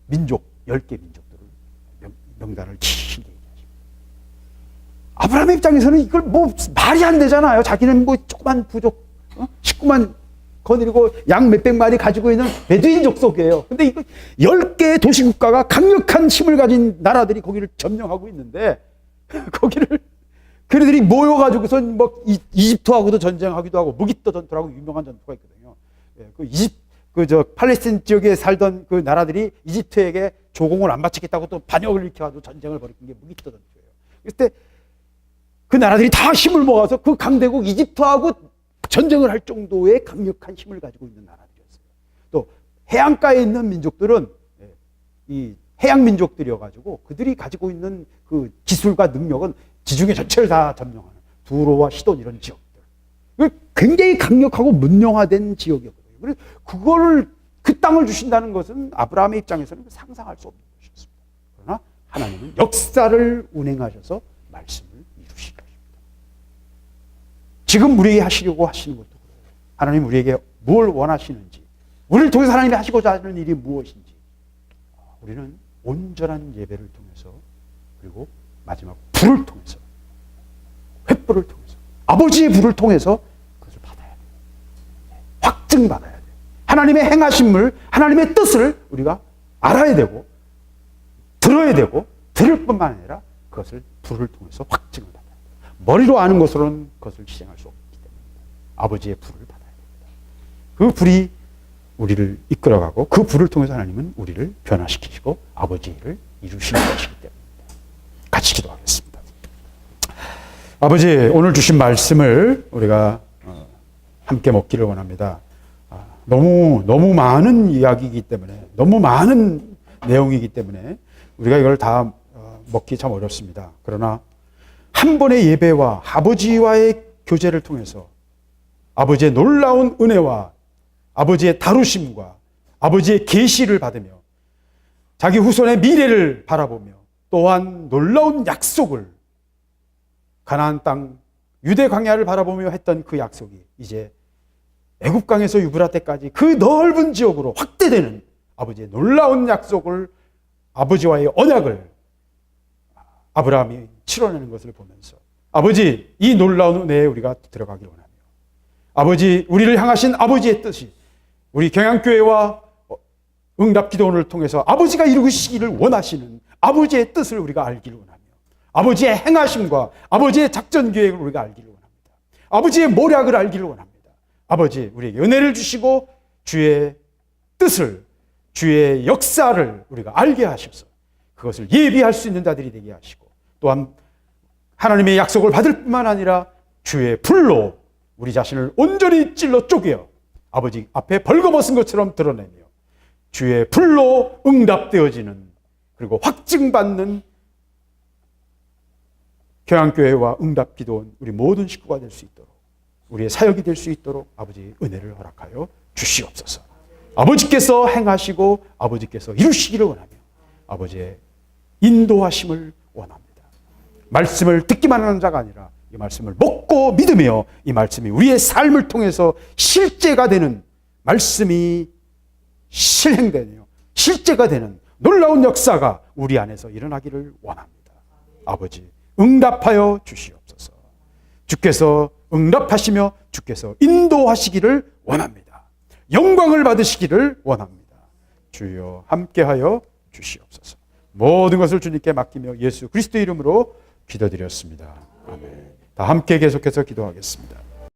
민족, 10개 민족들을 명단을 치시게 얘기하십니다. 아브라함의 입장에서는 이걸 뭐 말이 안 되잖아요. 자기는 뭐 조그만 부족, 식구만 거느리고 양 몇백 마리 가지고 있는 베두인 족속이에요. 근데 이거 10개의 도시국가가 강력한 힘을 가진 나라들이 거기를 점령하고 있는데, 거기를 그들이 모여가지고서 뭐 이집트하고도 전쟁하기도 하고, 무기토 전투라고 유명한 전투가 있거든요. 팔레스틴 지역에 살던 그 나라들이 이집트에게 조공을 안 바치겠다고 또 반역을 일으켜가지고 전쟁을 벌이는 게 무기토 전투예요. 그때 그 나라들이 다 힘을 모아서 그 강대국 이집트하고 전쟁을 할 정도의 강력한 힘을 가지고 있는 나라들이었어요. 또 해안가에 있는 민족들은 이 해양 민족들이어가지고 그들이 가지고 있는 그 기술과 능력은 지중해 전체를 다 점령하는 두로와 시돈 이런 지역들. 굉장히 강력하고 문명화된 지역이었거든요. 그래서 그 땅을 주신다는 것은 아브라함의 입장에서는 상상할 수 없는 것이었습니다. 그러나 하나님은 역사를 운행하셔서 말씀을 이루신 것입니다. 지금 우리에게 하시려고 하시는 것도 그래요. 하나님 우리에게 뭘 원하시는지, 우리를 통해서 하나님이 하시고자 하는 일이 무엇인지, 우리는 온전한 예배를 통해서, 그리고 마지막 불을 통해서, 횃불을 통해서, 아버지의 불을 통해서 그것을 받아야 돼요. 확증받아야 돼요. 하나님의 행하심을, 하나님의 뜻을 우리가 알아야 되고, 들어야 되고, 들을 뿐만 아니라 그것을 불을 통해서 확증을 받아야 돼요. 머리로 아는 것으로는 그것을 실행할 수 없기 때문에 아버지의 불을 받아야 됩니다. 그 불이 우리를 이끌어가고, 그 불을 통해서 하나님은 우리를 변화시키시고 아버지의 일을 이루시는 것이기 때문입니다. 같이 기도하겠습니다. 아버지, 오늘 주신 말씀을 우리가 함께 먹기를 원합니다. 너무 많은 이야기이기 때문에, 너무 많은 내용이기 때문에 우리가 이걸 다 먹기 참 어렵습니다. 그러나 한 번의 예배와 아버지와의 교제를 통해서 아버지의 놀라운 은혜와 아버지의 다루심과 아버지의 계시를 받으며 자기 후손의 미래를 바라보며 또한 놀라운 약속을, 가나안 땅 유대 광야를 바라보며 했던 그 약속이 이제 애굽강에서 유브라데까지 그 넓은 지역으로 확대되는 아버지의 놀라운 약속을, 아버지와의 언약을 아브라함이 치러내는 것을 보면서, 아버지, 이 놀라운 은혜에 우리가 들어가길 원하며, 아버지, 우리를 향하신 아버지의 뜻이 우리 경양교회와 응답기도원을 통해서 아버지가 이루시기를 원하시는 아버지의 뜻을 우리가 알기를 원하며, 아버지의 행하심과 아버지의 작전계획을 우리가 알기를 원합니다. 아버지의 모략을 알기를 원합니다. 아버지, 우리에게 은혜를 주시고 주의 뜻을, 주의 역사를 우리가 알게 하셔서 그것을 예비할 수 있는 자들이 되게 하시고, 또한 하나님의 약속을 받을 뿐만 아니라 주의 불로 우리 자신을 온전히 찔러 쪼개어 아버지 앞에 벌거벗은 것처럼 드러내며 주의 불로 응답되어지는, 그리고 확증받는 교양교회와 응답기도원 우리 모든 식구가 될 수 있도록, 우리의 사역이 될 수 있도록 아버지 은혜를 허락하여 주시옵소서. 아버지께서 행하시고 아버지께서 이루시기를 원하며 아버지의 인도하심을 원합니다. 말씀을 듣기만 하는 자가 아니라 이 말씀을 먹고 믿으며 이 말씀이 우리의 삶을 통해서 실제가 되는, 말씀이 실행되며 실제가 되는 놀라운 역사가 우리 안에서 일어나기를 원합니다. 아버지 응답하여 주시옵소서. 주께서 응답하시며 주께서 인도하시기를 원합니다. 영광을 받으시기를 원합니다. 주여 함께하여 주시옵소서. 모든 것을 주님께 맡기며 예수 그리스도의 이름으로 기도드렸습니다. 아멘. 다 함께 계속해서 기도하겠습니다.